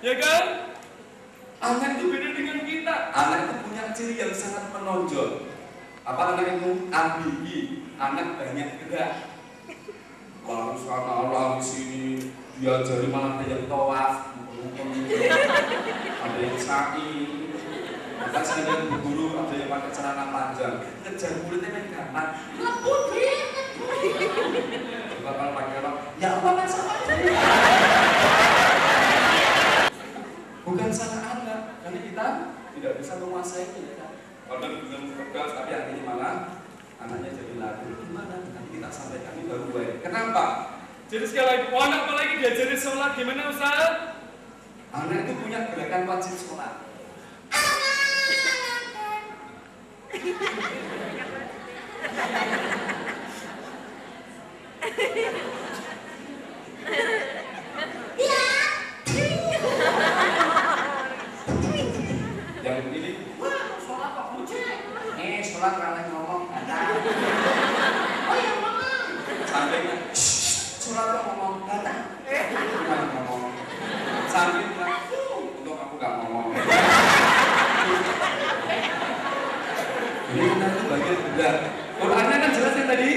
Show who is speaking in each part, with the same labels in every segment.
Speaker 1: ya kan? Anak itu beda dengan kita. Anak itu punya ciri yang sangat menonjol. Apa anak itu? Ambigi, anak banyak gerak. Lalu sana Allah di sini diajari malah ada yang tawaf, ada yang sa'i. Bahkan saya lihat guru ada yang pakai celana panjang, kejar kulitnya main gaman. Ngebut dia. Coba kalau pakai rok, ya apa masalahnya? Bukan salah anak, karena kita tidak bisa menguasainya. Kalau dengan tegas, tapi akhirnya malah anaknya jadi lagu. Gimana? Nanti kita sampaikan ini baru baik. Kenapa? Jadi sekali lagi, anak apalagi diajari sholat gimana Ustaz? Anak itu punya gerakan wajib sholat. Yang ini, sholat kok mucik? Sholat karena ngomong kata. Oh ya mama. Sampingnya, sholat kok ngomong kata. Gimana ngomong? Sampingnya, untuk aku gak ngomong. Ini kita itu bagian berat. Qurannya kan jelas kan tadi.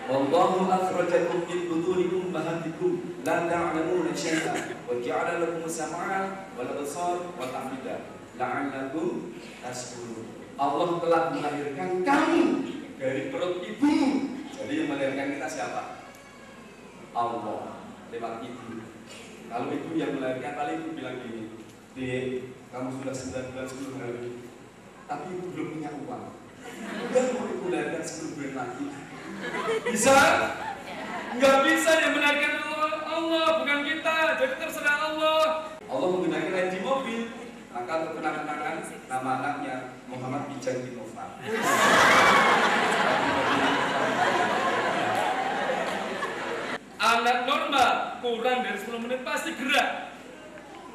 Speaker 1: Wallahu akhrajakum min butuni ummahatikum la ta'lamuna syai'an wa ja'ala lakum as-sam'a wal absar wal afida la'allakum tashkurun. Allah telah melahirkan kamu dari perut ibumu. Jadi yang melahirkan kita siapa? Allah lewat ibu. Kalau ibu yang melahirkan, paling ibu bilang gini, Dek, kamu sudah 9 bulan 10 hari, tapi ibu belum punya uang. Udah mau ibu melahirkan 10 bulan lagi. Bisa? Enggak bisa, yang melahirkan Allah, bukan kita. Jadi terserah Allah. Allah menggunakan lain di mobil, maka untuk kenang-kenangan nama anaknya Muhammad Bijan Dinova. Anak normal kurang dari 10 menit pasti gerak.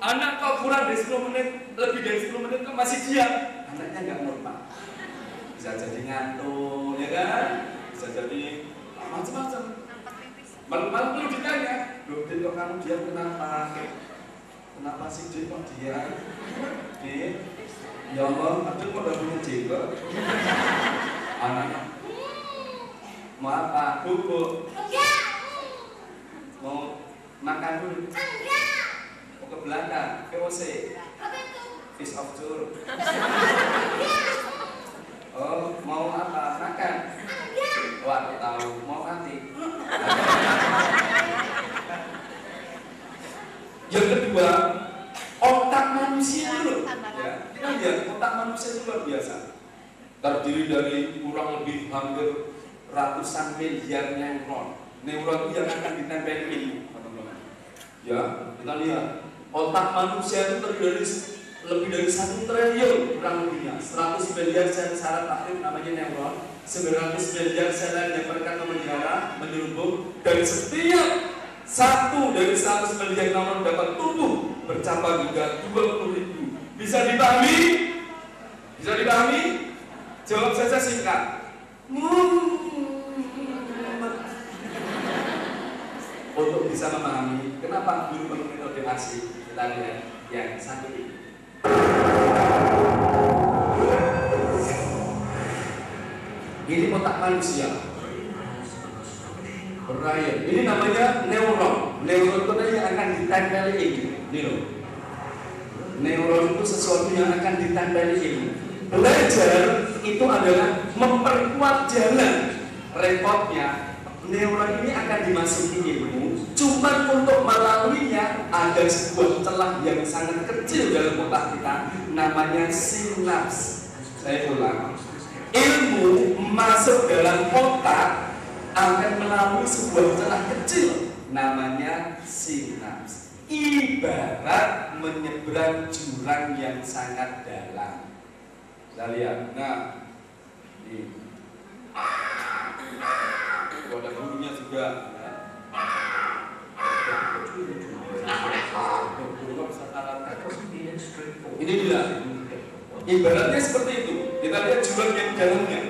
Speaker 1: Anak kok kurang dari 10 menit, lebih dari 10 menit kok masih diam, anaknya nggak normal. Bisa jadi ngantuk, ya kan? Bisa jadi macam-macam. Malam perlu ditanya, loh Din kok kamu diam kenapa? Kenapa sih Din kok diam? Din, ya Allah, Abdul kok udah punya jenggot? Anaknya, mau apa? Bubuk? Mau makan dulu? Enggak. Mau ke belakang? VOC? Apa itu? Fish of tour. Oh, mau apa? Makan? Enggak. Wah, aku tahu. Mau mati? Yang kedua, otak manusia dulu. Ya, kita lihat otak manusia itu luar biasa. Terdiri dari kurang lebih hampir ratusan miliar neuron. Neuron itu yang akan ditempel ilmu, teman-teman. Ya, kita lihat otak manusia itu terdiri dari lebih dari 1 triliun kurang lebihnya. 100 miliar sel saraf aktif namanya neuron, 900 miliar sel yang mereka memelihara, menyelubung, dan setiap satu dari 100 miliar neuron dapat tumbuh bercabang hingga 20.000. Bisa dipahami? Bisa dipahami? Jawab saja singkat. Untuk bisa memahami kenapa guru perlu metode asli, kita lihat yang satu ini. Ini otak manusia berair. Ini namanya neuron. Neuron itu yang akan ditempeli ini. Ini loh. Neuron itu sesuatu yang akan ditempeli ini. Belajar itu adalah memperkuat jalan. Repotnya neuron ini akan dimasuki ilmu, cuma untuk melaluinya ada sebuah celah yang sangat kecil dalam otak kita, namanya sinaps. Saya ulang, ilmu masuk dalam otak akan melalui sebuah celah kecil, namanya sinaps. Ibarat menyeberang jurang yang sangat dalam. Kita lihat, nah, ini. Ada gurunya juga. Ini dia. Ibaratnya seperti itu. Kita lihat jurang yang dalamnya.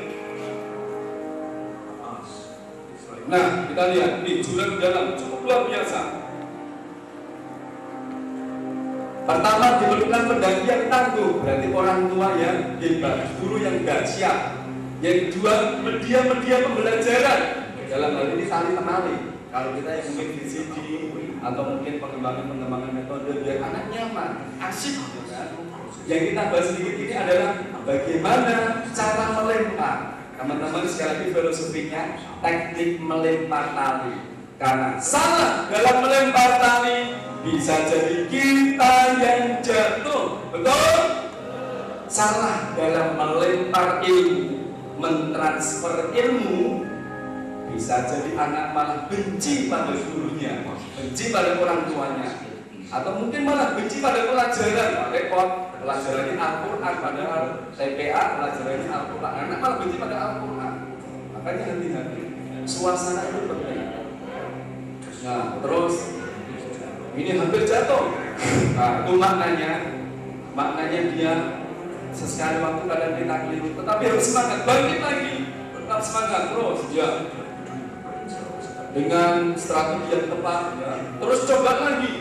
Speaker 1: Nah, kita lihat ini jurang dalam cukup luar biasa. Pertama, diperlukan pendaki yang tangguh, berarti orang tua yang hebat, guru yang dahsyat. Yang kedua, media pembelajaran. Dalam hal ini tali temali. Kalau kita yang mungkin VCD atau mungkin pengembangan metode biar anak nyaman, asik, kan? Yang kita bahas sedikit ini adalah bagaimana cara melempar. Teman-teman sekali lagi filosofinya teknik melempar tali. Karena salah dalam melempar tali bisa jadi kita yang jatuh, betul? Salah dalam melempar ilmu, mentransfer ilmu, bisa jadi anak malah benci pada gurunya, benci pada orang tuanya, atau mungkin malah benci pada pelajaran. Repot, pelajarannya Al-Quran, padahal TPA pelajarannya Al-Quran, anak malah benci pada Al-Quran. Makanya hati-hati, suasana itu penting. Nah, terus ini hampir jatuh. Nah, itu maknanya dia sesekali waktu kadang kita keliru, tetapi harus semangat, bangkit lagi, tetap semangat terus, ya. Dengan strategi yang tepat, ya. Terus coba lagi.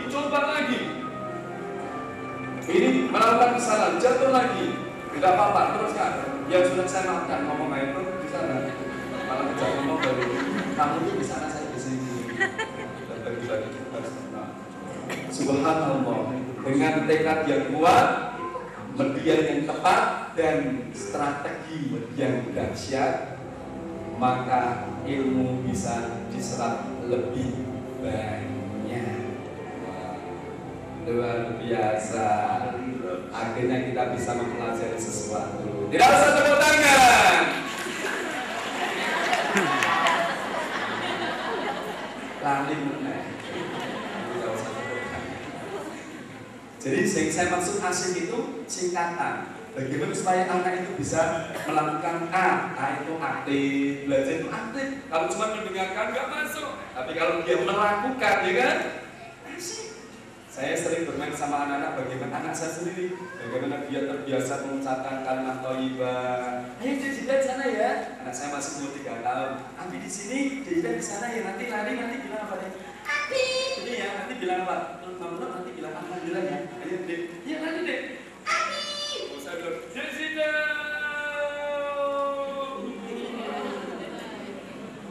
Speaker 1: Ini melakukan kesalahan, jatuh lagi, tidak apa-apa, teruskan. Yang sudah saya maafkan, ngomong itu di sana, malah bisa ngomong dari kamu itu di sana, saya di sini. Subhanallah, dengan tekad yang kuat, media yang tepat, dan strategi yang dahsyat, maka ilmu bisa diserap lebih banyak. Luar biasa. Akhirnya kita bisa mempelajari sesuatu. Tidak usah tepuk tangan. Lali meneh. Tidak usah tepuk tangan. Jadi yang saya maksud asik itu singkatan. Bagaimana supaya anak itu bisa melakukan A itu aktif, belajar itu aktif. Kalau cuma mendengarkan nggak masuk, tapi kalau dia melakukan, ya kan? Asik. Saya sering bermain sama anak-anak, bagaimana anak saya sendiri, bagaimana dia terbiasa mengucapkan kalimat thayyibah. Ayo Dede di sana ya. Anak saya masih umur 3 tahun. Abi di sini, Dede di sana ya. Nanti lari bilang apa ya? Abi. Ini ya, nanti bilang apa? Kalau nanti bilang alhamdulillah ya. Ayo Dede. Ya nanti Dede. Abi. Saya bilang, Jessica.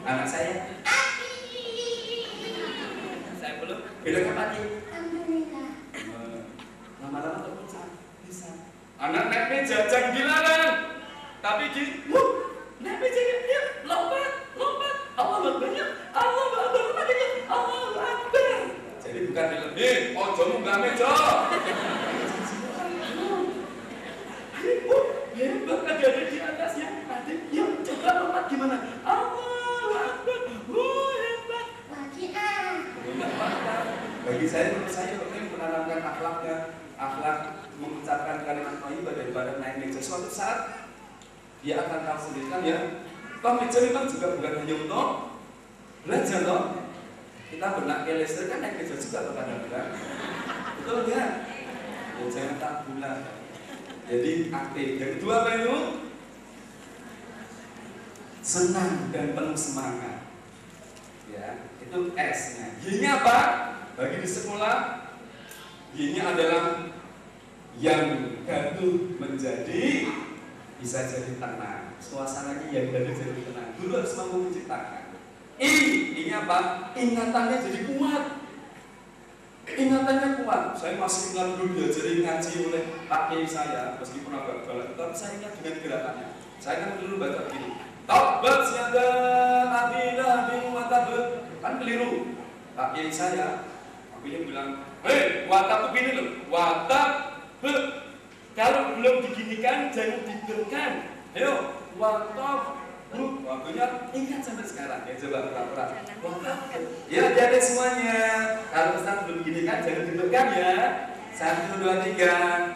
Speaker 1: Anak saya, Abi. Saya belum bilang apa nih? Lama-lama terpecah, bisa. Anak naik meja jangan dilarang, tapi naik meja ya, lompat, Allah Akbar, Allah Akbar. Jadi bukan dilebih, ojo munggah meja. Hebat ada di atasnya, nanti yuk coba lompat gimana? Allah Akbar, hebat. Lagi Bagi saya penting menanamkan akhlak mengucapkan kalimat thayyibah daripada naik meja. Suatu saat dia akan tahu sendiri kan ya. Toh meja memang juga bukan hanya untuk belajar toh. Kita benak ke listrik kan naik meja juga toh kadang-kadang. Betul enggak? Ya jangan tak bulan. Jadi aktif. Yang kedua apa itu? Senang dan penuh semangat. Ya, itu S-nya. Y-nya apa? Bagi di sekolah, Y-nya adalah yang gaduh menjadi bisa jadi tenang. Suasananya yang gaduh jadi tenang. Dulu harus mampu menciptakan. I-nya apa? Ingatannya jadi kuat. Ingatannya kuat. Saya masih ingat dulu diajari ngaji oleh Pak Kiai saya, meskipun agak galak, tapi saya ingat dengan gerakannya. Saya kan dulu baca begini. Tabbat yada abi lahabin wa tab. Kan keliru. Pak Kiai saya, akhirnya bilang, hei, watab begini loh, watab. Kalau belum diginikan, jangan diberikan. Ayo, watab. Waktunya ingat sampai sekarang. Ya coba pura-pura. Ya jadi semuanya. Kalau Ustaz belum beginikan, jangan diberikan ya. 1, 2, 3.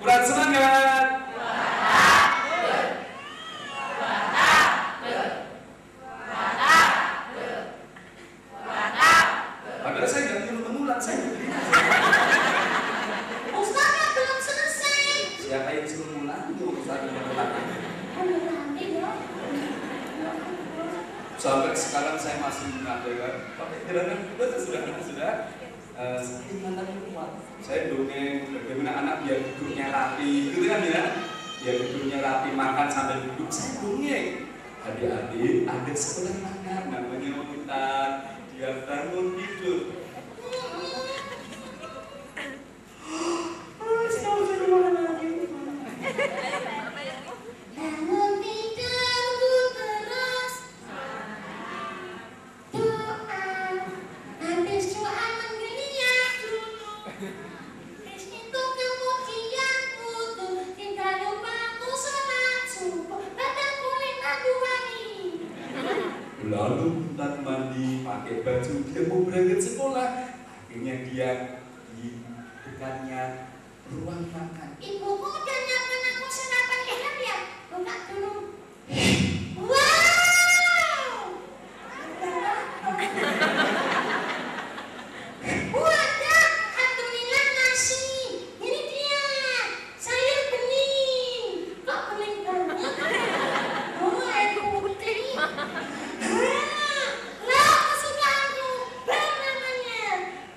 Speaker 1: Kurang semangat. Padahal saya nggak nyuruh mengulang, saya begini aja. Ustaznya belum selesai. Siapa yang suruh mengulang? Itu Ustaz yang mengulang. Sampai sekarang saya masih ingat ya kan. Pakai gerakan itu sudah. Ingatan Saya dongeng bagaimana anak biar duduknya rapi, gitu kan ya? Biar duduknya rapi, makan sambil duduk. Saya dongeng. Adik-adik ada sebelah makan, namanya Hutan. Dia bangun tidur.
Speaker 2: Bangun tidur terus doa, habis doa menggeliat dulu. Terus itu kemudian wudu, tidak lupa sholat subuh, badan kulit aku wangi.
Speaker 1: Lalu Hutan mandi, pakai baju, dia mau berangkat sekolah. Akhirnya dia di dekatnya ruang makan.
Speaker 2: Ibuku udah nyiapin aku sarapan enak ya, buka dulu. Wow! Wadah, alhamdulillah nasi. Ini dia, sayur bening. Kok bening banget? Oh, air putih. Lah, kesukaanku, bang namanya.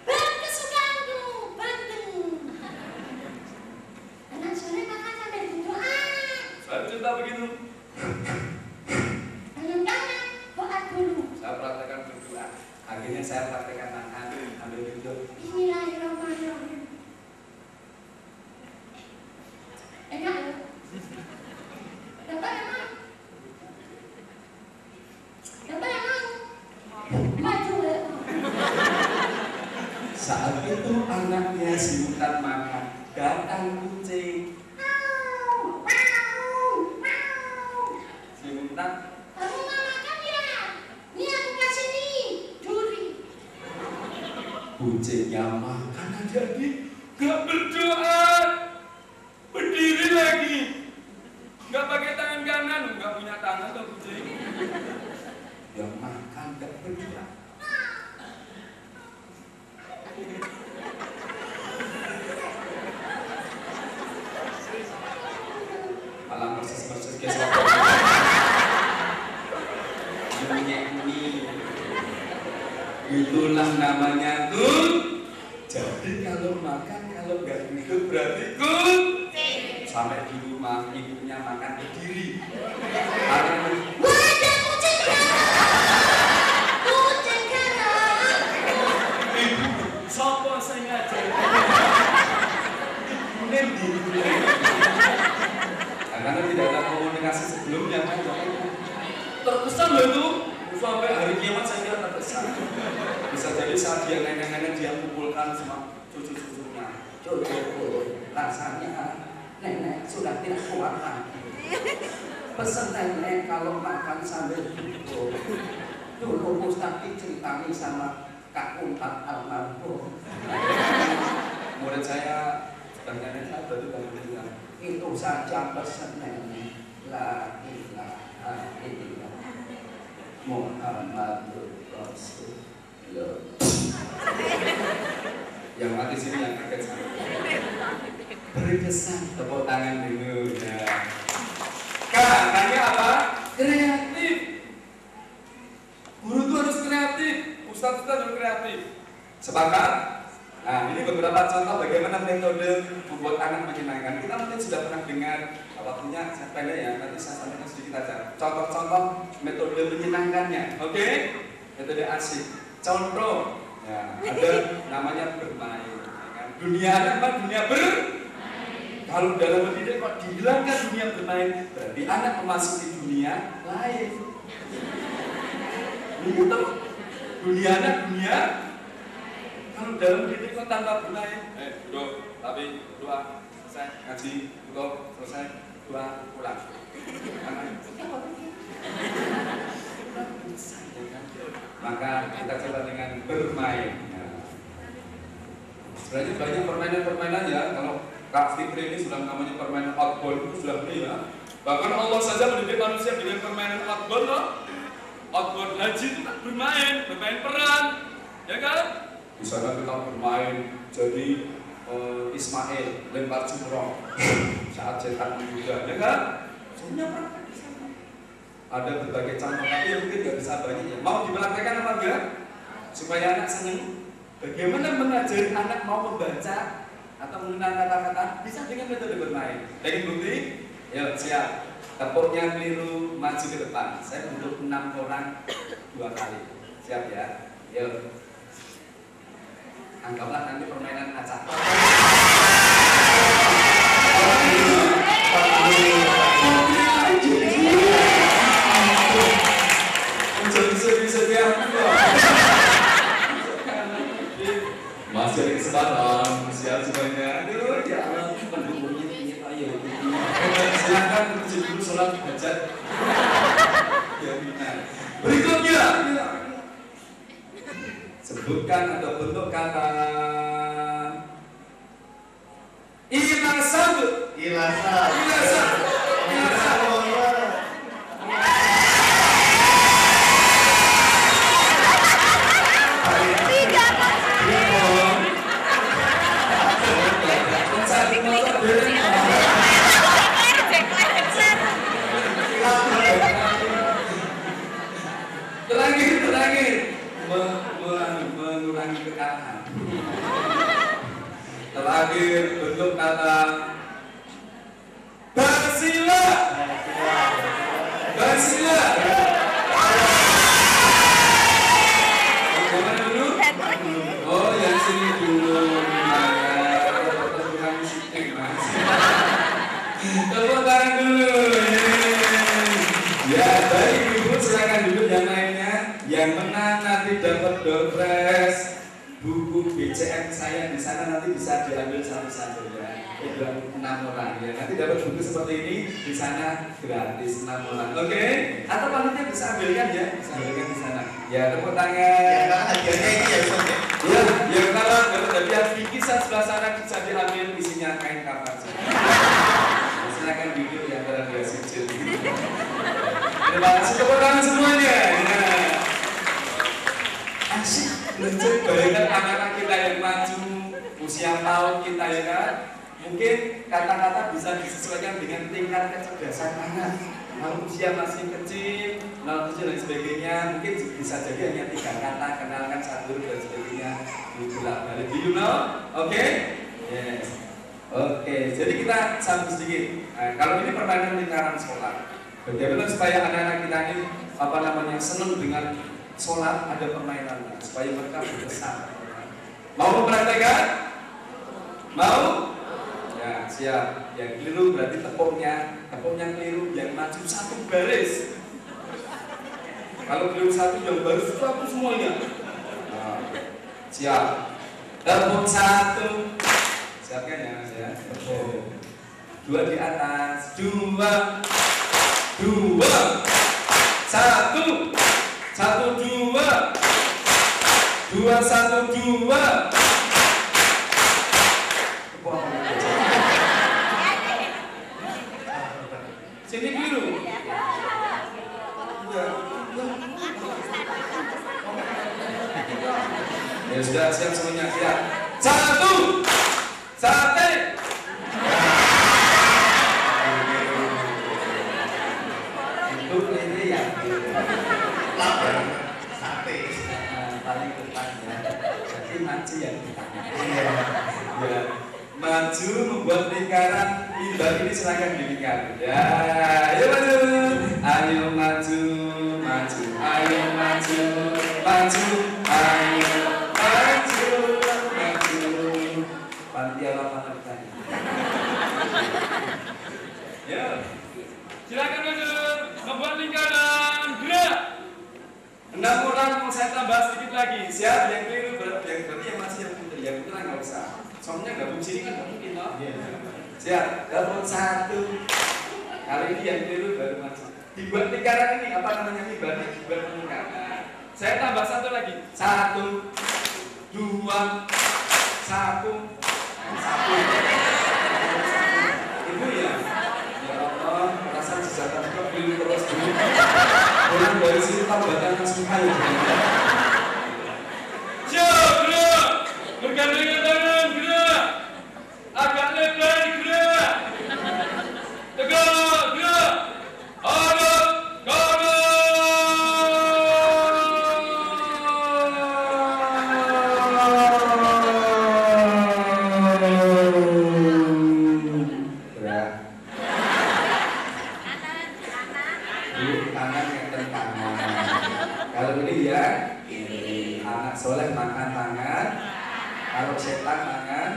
Speaker 2: Bang kesukaanku, bandeng. Anak sore makan sambil berdoa.
Speaker 1: Saya cerita begitu.
Speaker 2: Belum tangan, doa dulu.
Speaker 1: Saya praktekkan berdoa. Akhirnya saya praktekkan makan sambil duduk.
Speaker 2: Bismillahirrahmanirrahim. Enak ya? Dapat yang mau? Dapat yang mau? Maju ya?
Speaker 1: Saat itu anaknya si Hutan makan, datang kucing.
Speaker 2: Mau, mau, mau.
Speaker 1: Si Hutan,
Speaker 2: Kamu mau makan ya? Ini aku kasih nih, duri.
Speaker 1: kucingnya makan adik-adik, gak berdoa, berdiri lagi, gak pakai tangan kanan, gak punya tangan tuh kucing. Yang makan gak berdoa. Malam persis gesok. Nyanyi. Itulah namanya kun. Jadi kalau makan, kalau nggak duduk berarti kun. Sampai di rumah ibunya makan berdiri. Karena
Speaker 2: Wadah kucing garang. Kucing garang.
Speaker 1: ibu sopo sengaja. Ibunya di. Karena tidak ada komunikasi sebelumnya kan. Terkesan loh itu. Sampai hari kiamat saya kira terkesan. Bisa jadi saat dia nenek-nenek dia kumpulkan sama cucu-cucunya. Cucuku, rasanya nenek sudah tidak kuat lagi. Pesen nenek kalau makan sambil duduk. Dulu Mustafi ceritani sama Kak Untat almarhum. Murid saya, sudah nenek saya berarti bilang, itu saja pesen nenek. La ilaha illallah. Muhammadur Rasulullah. Yang mati sini yang kaget saya. Berkesan, tepuk tangan dulu ya. Katanya apa? Kreatif. Guru itu harus kreatif. Ustadz harus kreatif. Sepakat? Nah, ini beberapa contoh bagaimana metode membuat anak menyenangkan. Kita mungkin sudah pernah dengar, waktunya saya pendek ya, nanti saya sampaikan sedikit aja. Contoh-contoh metode menyenangkannya, oke? Metode asik. Contoh, ya, ada namanya bermain. Ya kan? Dunia anak apa? Dunia bermain. Kalau dalam mendidik kok dihilangkan dunia bermain, berarti anak memasuki dunia lain. Begitu? Dunia anak dunia. Kalau dalam mendidik kok tanpa bermain, duduk, tapi doa, selesai, ngaji, duduk, selesai, doa, pulang. Maka kita coba dengan bermain. Sebenarnya banyak permainan-permainan ya. Kalau Kak Fikri ini sudah namanya permainan outbound itu sudah beli ya. Bahkan Allah saja mendidik manusia dengan permainan outbound loh. Outbound haji itu kan bermain peran, ya kan? Di sana kita bermain jadi Ismail lempar jumroh saat cetak juga, ya kan? Sebenarnya praktek di sana. Ada berbagai contoh, tapi yang mungkin nggak bisa banyak ya. Mau dipraktekkan apa enggak? Supaya anak senang. Bagaimana mengajari anak mau membaca atau menggunakan kata-kata bisa dengan metode bermain. Pengen bukti? Yuk, siap. Tepuknya keliru, maju ke depan. Saya butuh 6 orang 2 kali. Siap ya? Yuk. Anggaplah nanti permainan acak. Masih ada kesempatan, siap semuanya. Aduh, ya Allah, pendukungnya ini ayo. Silakan menuju dulu sholat hajat. Ya, benar. Berikutnya, sebutkan atau bentuk kata ilasan. Ilasan. Ilasan. Ilasan. Terakhir mengurangi kekalahan. Terakhir bentuk kata bersila. Bersila. Yang mana dulu? Oh, yang sini dulu. Tepuk tangan dulu. Ya, baik ibu, silakan duduk yang lainnya. Yang menang nanti dapat dompet buku BCM saya di sana, nanti bisa diambil satu-satu ya. 6 orang ya. Nanti dapat buku seperti ini di sana gratis 6 orang. Oke? Atau panitia bisa ambilkan ya, bisa ambilkan di sana. Ya, tepuk tangan. Ya, hadiahnya ini ya, Ustaz. Ya, yang kalau dapat hadiah bingkisan sebelah sana bisa diambil, isinya kain kapan. Silakan duduk di antara dua sujud. Terima kasih, tepuk tangan semuanya. Ya. Asik, belajar bayangkan anak-anak kita yang maju, usia tahun kita ya kan. Mungkin kata-kata bisa disesuaikan dengan tingkat kecerdasan anak. Kalau usia masih kecil, 0 kecil dan sebagainya, mungkin bisa jadi hanya 3 kata, kenalkan satu dan sebagainya. Bolak-balik, do you know? Oke? Yes. Oke, jadi kita sambung sedikit. Nah, kalau ini permainan lingkaran sekolah, bagaimana supaya anak-anak kita ini senang dengan sholat, ada permainannya supaya mereka berkesan. Mau mempraktekkan? Mau? Ya, siap. Yang keliru berarti tepungnya keliru, yang maju satu baris. Kalau keliru satu, yang baris satu semuanya. Nah, siap. Tepung satu. Siapkan ya Mas ya. Tepung. 2 di atas. 2 1 1 2 2 1 2. Sini biru. Ya sudah, siap semuanya, siap. 1 sate. Itu ini ya. Lapar sate. Paling depan ya. Jadi maju ya. Ya. Maju membuat lingkaran ibarat ini, silakan dilingkar. Ya, ayo maju. Ayo maju, maju. Ayo maju, maju. Ayo maju, maju. Panitia lapangan tadi. Ya. Silakan maju, membuat lingkaran. Gerak. 6 orang mau saya tambah sedikit lagi. Siap, yang keliru berarti yang masih yang putih. Yang putih nggak usah. Soalnya gabung sini kan nggak mungkin loh. Siap, gabung 1. Kali ini yang keliru baru maju. Dibuat lingkaran ini apa namanya, ibaratnya dibuat lingkaran. Saya tambah 1 lagi. 1 2 1 1. Ibu ya. Ya Allah, perasaan sejahtera kok keliru terus dulu. Orang dari sini tambahkan langsung aja. Siap, gerak. Bergandengan tangan, gerak. Agak lebar, gerak. Tegak, gerak. Hadap, kanan. setan makan.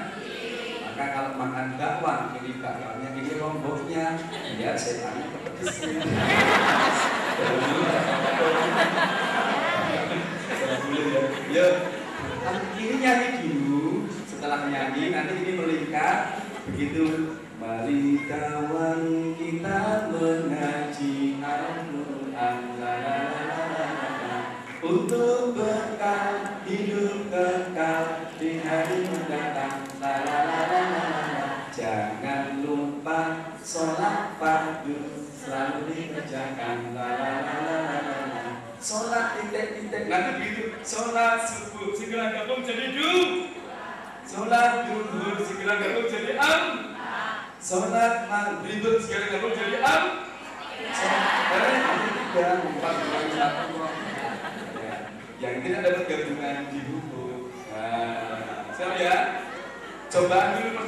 Speaker 1: Maka kalau makan bakwan, ini bakwannya, ini lomboknya, ya setannya kepedesnya. Ya, ini nyanyi dulu. Setelah nyanyi, nanti ini melingkar. Begitu, mari kawan kita mengaji Al-Quran untuk bekal hidup kekal di hari mendatang. Jangan lupa sholat fardu selalu dikerjakan. Sholat titik-titik, nanti begitu. Sholat subuh segera gabung jadi sholat duhur segera gabung jadi sholat maghrib segera gabung jadi sholat 3, 4, 2, 1. Yang tidak dapat gabungan di buku. Siap ya? Percobaan dulu.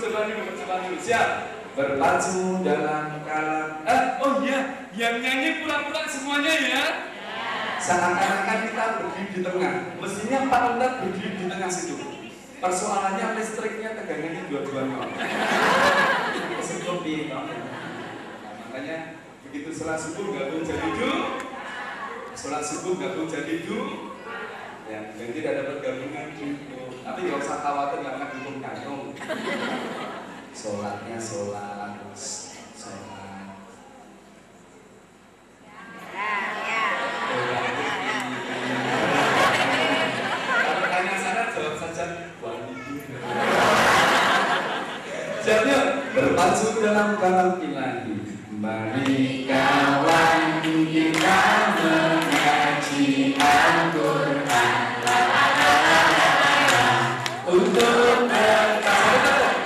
Speaker 1: Siap? Berpacu dalam kalam. Oh iya, yang nyanyi pura-pura semuanya ya. Seakan-akan kita berdiri di tengah. Mestinya Pak Ustadz berdiri di tengah situ. Persoalannya listriknya tegangannya dua-duanya. Seperti itu. Makanya begitu sholat subuh gabung jadi sholat subuh gabung jadi ya, yang tidak dapat gabungan tapi nggak usah khawatir karena dukung kantong. Sholatnya sholat. Kalau tanya syarat jawab saja. Siapnya berpacu dalam kalam ilahi. Mari kawan kita mengaji Al-Quran untuk bekal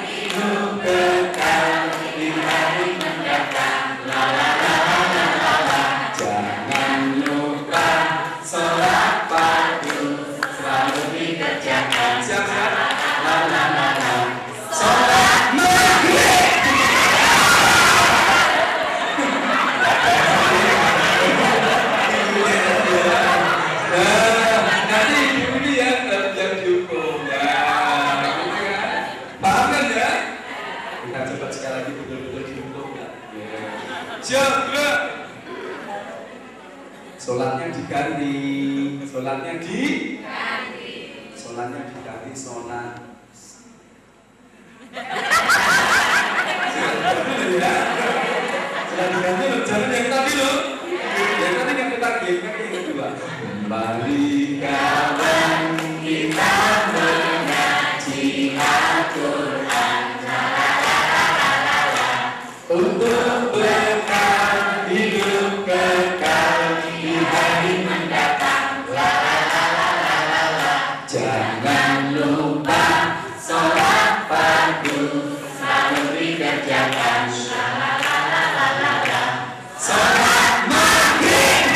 Speaker 1: hidup kekal di hari mendatang. Jangan lupa sholat fardu selalu dikerjakan. Siap-siap. Sholat maghrib. Nanti ini ya yang dihukum ya. Paham kan ya? Kita coba sekali lagi betul-betul dihukum ya. Siap, gerak. Sholatnya diganti. Sholatnya diganti sholat. Sudah diganti loh, jangan yang tadi loh. Yang tadi yang kita yang kedua. Mari kawan kita mengaji Al-Quran untuk bekal hidup kekal di hari mendatang. Jangan lupa sholat fardu selalu dikerjakan. Sholat maghrib.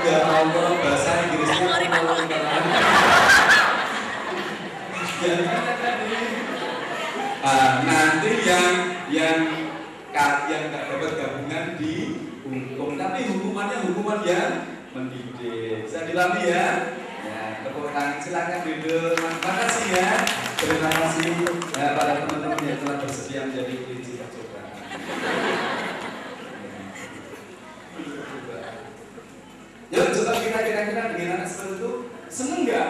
Speaker 1: Ya Allah, bahasa Inggrisnya nanti yang nggak dapat gabungan dihukum, tapi hukuman yang mendidik. Bisa dilami ya? Ya, tepuk tangan, silakan duduk. Terima kasih ya. Terima kasih pada teman-teman yang telah bersedia menjadi kelinci percobaan. Yuk coba kita kira-kira dengan anak seperti itu seneng nggak?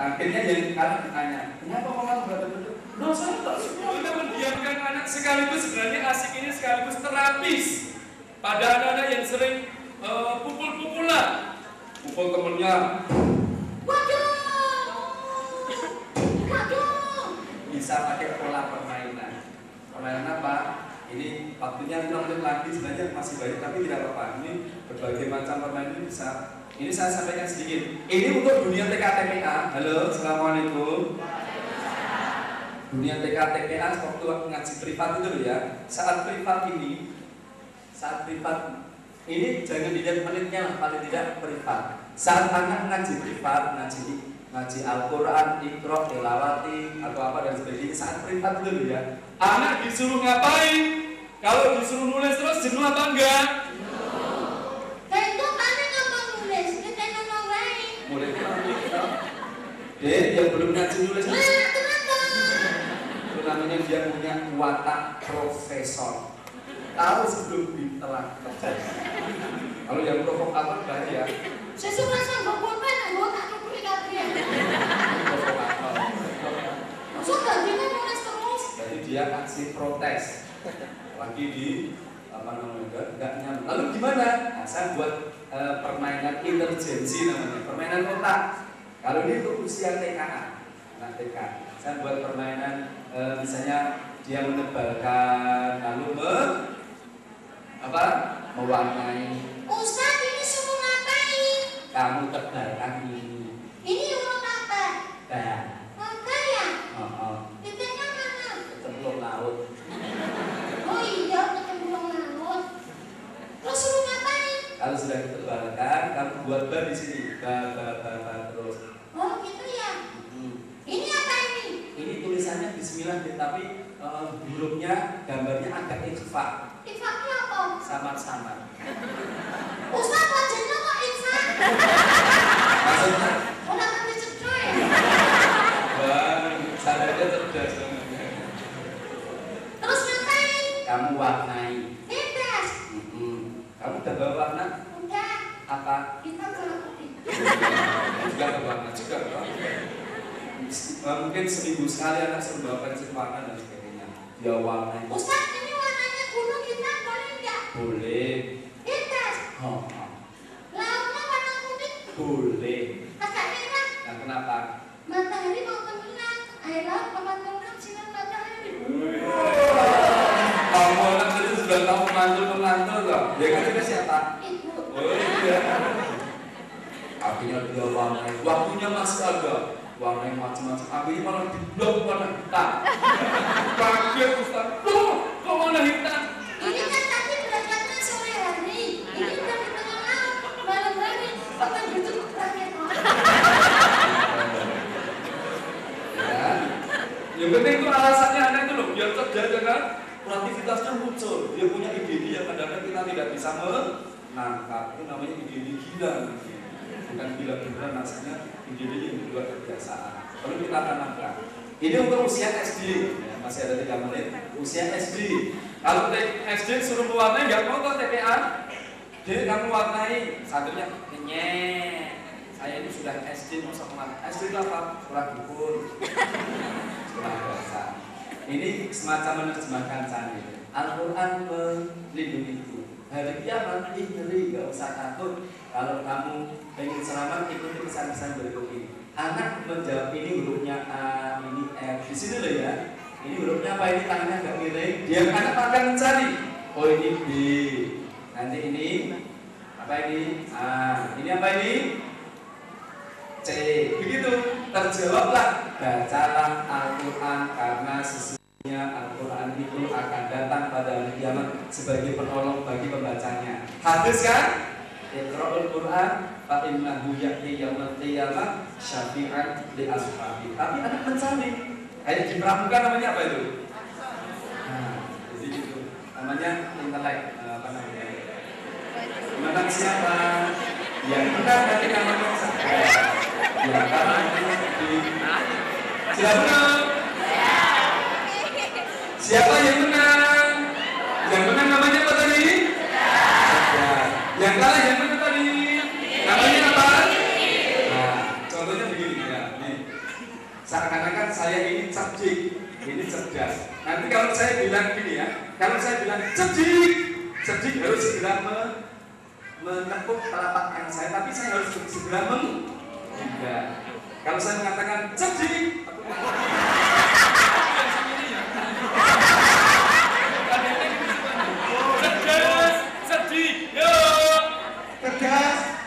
Speaker 1: Akhirnya yang anak tanya, kenapa kamu nggak betul? No, saya tak suka. Kita mendiamkan anak sekaligus sebenarnya asik ini sekaligus terapis pada anak-anak yang sering pukul-pukulan, pukul temennya.
Speaker 2: Waduh.
Speaker 1: Bisa pakai pola permainan. Permainan apa? Ini waktunya 5 menit lagi, sebenarnya masih banyak tapi tidak apa-apa. Ini berbagai macam permainan ini bisa. Ini saya sampaikan sedikit. Ini untuk dunia TK-TPA. Halo, assalamualaikum. Dunia TK-TPA waktu ngaji privat itu loh ya. Saat privat ini jangan dilihat menitnya, paling tidak privat. Saat anak ngaji privat, ngaji Al-Quran, Iqra, Tilawati atau apa dan sebagainya, saat privat itu loh ya. Anak disuruh ngapain? Kalau disuruh nulis terus jenuh apa enggak?
Speaker 2: Tentu Pak.
Speaker 1: Dek, yang belum ngaji nulis
Speaker 2: Nah, kenapa?
Speaker 1: itu namanya dia punya watak profesor. Tahu sebelum ditelan kerja. Kalau yang provokator bahaya.
Speaker 2: Saya suka sama pulpen, gue tak peduli kalian.
Speaker 1: Provokator.
Speaker 2: Maksud gantinya nulis terus.
Speaker 1: Jadi dia aksi protes. Lagi di apa namanya enggak nyaman. Lalu gimana? Nah, saya buat permainan intelijensi namanya, permainan otak. Kalau ini untuk usia TKA, anak TK, saya buat permainan misalnya dia menebalkan, lalu mewarnai.
Speaker 2: Ustaz, ini suruh ngapain?
Speaker 1: Kamu tebalkan ini.
Speaker 2: Ini urut apa?
Speaker 1: Bah.
Speaker 2: Maka ya? Titiknya mana?
Speaker 1: Cemplung laut.
Speaker 2: Oh iya, kecemplung laut. Terus suruh ngapain?
Speaker 1: Kalau sudah ditebalkan, kamu buat bar di sini. Ba terus.
Speaker 2: Oh gitu ya. Ini apa ini?
Speaker 1: Ini tulisannya Bismillah, tapi hurufnya, gambarnya agak ikhfa.
Speaker 2: Ikhfanya apa?
Speaker 1: Samar-samar.
Speaker 2: Ustaz, wajahnya kok ikhfa?
Speaker 1: Maksudnya?
Speaker 2: Udah nanti cedera ya?
Speaker 1: Bang, sadarnya cerdas.
Speaker 2: Terus ngapain?
Speaker 1: Kamu warnai.
Speaker 2: Bebas.
Speaker 1: Kamu udah bawa warna?
Speaker 2: Udah.
Speaker 1: Apa?
Speaker 2: Kita kalau
Speaker 1: Juga berwarna juga, Bang. Mungkin seminggu sekali anak suruh bawa pensil warna dan sebagainya. Dia warnai.
Speaker 2: Ustaz, ini warnanya gunung kita boleh nggak?
Speaker 1: Boleh.
Speaker 2: Bebas. Lautnya warna kuning?
Speaker 1: Boleh.
Speaker 2: Agak merah.
Speaker 1: Nah, kenapa?
Speaker 2: Matahari mau tenggelam. Air laut memantulkan sinar matahari.
Speaker 1: Kamu anak itu sudah tahu mantul loh. Dia kan juga siapa?
Speaker 2: Ibu.
Speaker 1: Oh iya. Akhirnya dia warnai. Waktunya masih ada. Warnai macam-macam. Akhirnya malah diblok warna hitam. Kaget Ustaz. Loh, kok warna hitam?
Speaker 2: Ini kan tadi berangkatnya sore hari. Ini udah di tengah laut. Malam hari. Pakai baju rakyat.
Speaker 1: Ya. Yang penting itu alasannya anak itu loh. Biar cerdas kan. Kreativitasnya muncul. Dia punya ide-ide yang kadang-kadang kita tidak bisa menangkap. Itu namanya ide-ide gila. Bukan gila beneran, maksudnya ide-ide yang dibuat kebiasaan. Perlu kita tanamkan. Ini untuk usia SD, ya, masih ada 3 menit. Usia SD. Kalau SD suruh mewarnai, nggak mau kok TPA. Jadi kamu warnai, satunya nyek. Saya ini sudah SD, mau sekolah. SD itu apa? Sekolah dukun. Sekolah bahasa. Ini semacam menerjemahkan canggih. Al-Quran melindungiku. Hari kiamat ngeri, gak usah takut. Kalau kamu pengen selamat, ikuti pesan-pesan berikut ini. Anak menjawab ini hurufnya A, ini F. Di sini loh ya. Ini hurufnya apa? Ini tangannya agak miring. Dia anak akan mencari. Oh ini B. Nanti ini apa ini? A. Ini apa ini? C. Begitu. Terjawablah. Bacalah Al-Quran karena sesungguhnya Al-Quran itu akan datang pada hari kiamat sebagai penolong bagi pembacanya. Hadis kan? Iqra'ul Quran fa innahu ya'ti yaumil qiyamah syafi'an li ashabi. Tapi anak mencari. Kayak di pramuka namanya apa itu? Nah, jadi gitu. Namanya intelek, apa namanya? Menang siapa? Yang menang dari namanya siapa? Yang kalah di siapa? Siapa yang menang? Yang menang namanya apa tadi? Yang kalah yang mana tadi? Namanya apa? Nah, contohnya begini ya. Nih, seakan-akan saya ini cerdik, ini cerdas. Nanti kalau saya bilang gini ya, kalau saya bilang cerdik harus segera menepuk telapak tangan saya, tapi saya harus segera enggak. Kalau saya mengatakan cerdik, cerdik, yo. Tegas.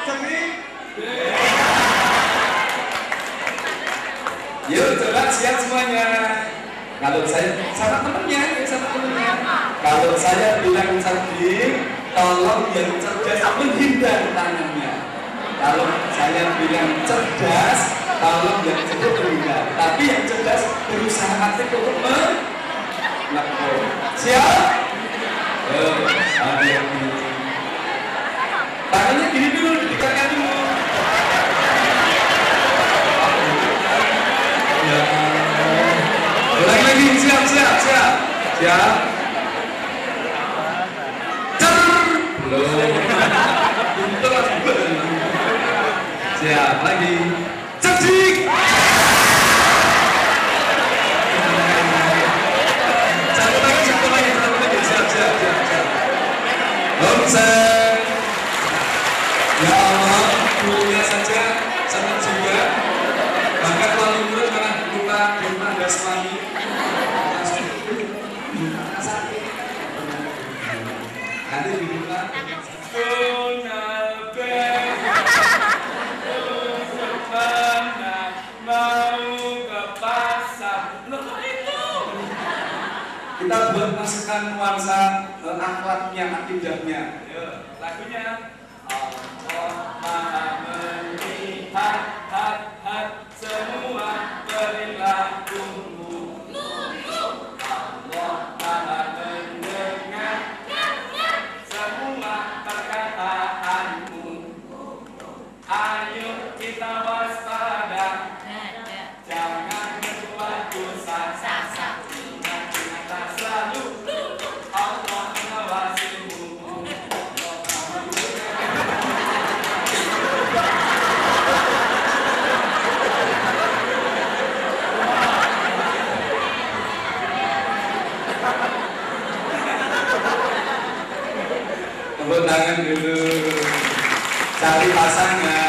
Speaker 1: Cerdik. Yuk coba siap semuanya. Kalau saya sama temennya. Kalau saya bilang cerdik, tolong yang cerdas menghindar tangannya. Kalau saya bilang cerdas, tolong yang cerdas menghindar. Tapi yang cerdas berusaha aktif untuk siap? Hati-hati. Siap. Belum. Itu langsung siap lagi. Cedik. Satu lagi. Siap. Konsen. Ya Allah, punya saja senang juga. Bahkan wali murid malah lupa ada suami. Nanti dibuka. Kita buat masukan nuansa akhlaknya, akidahnya. Lagunya Allah Maha melihat semua perilakumu. Allah Maha mendengar semua perkataanmu. Ayo kita waspada, jangan berbuat dosa. Ingat selalu Allah mengawasimu. Tepuk tangan dulu. Cari pasangannya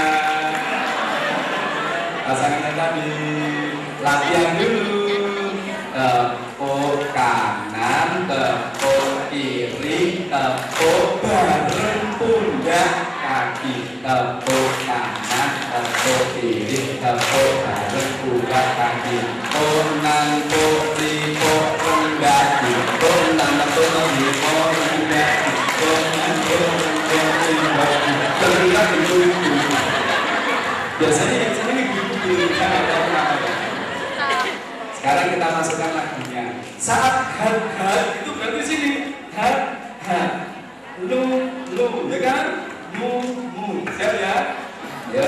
Speaker 1: tadi. Latihan dulu. Tepuk kanan, tepuk kiri, tepuk bareng pundak kaki. Tepuk kanan, tepuk kiri, tepuk bareng pundak kaki. Ponang putri, ponang putri, biasanya yang sini gitu. Sekarang kita masukkan lagunya. Saat had itu berarti sini had lu ya kan, mu siap ya. Ya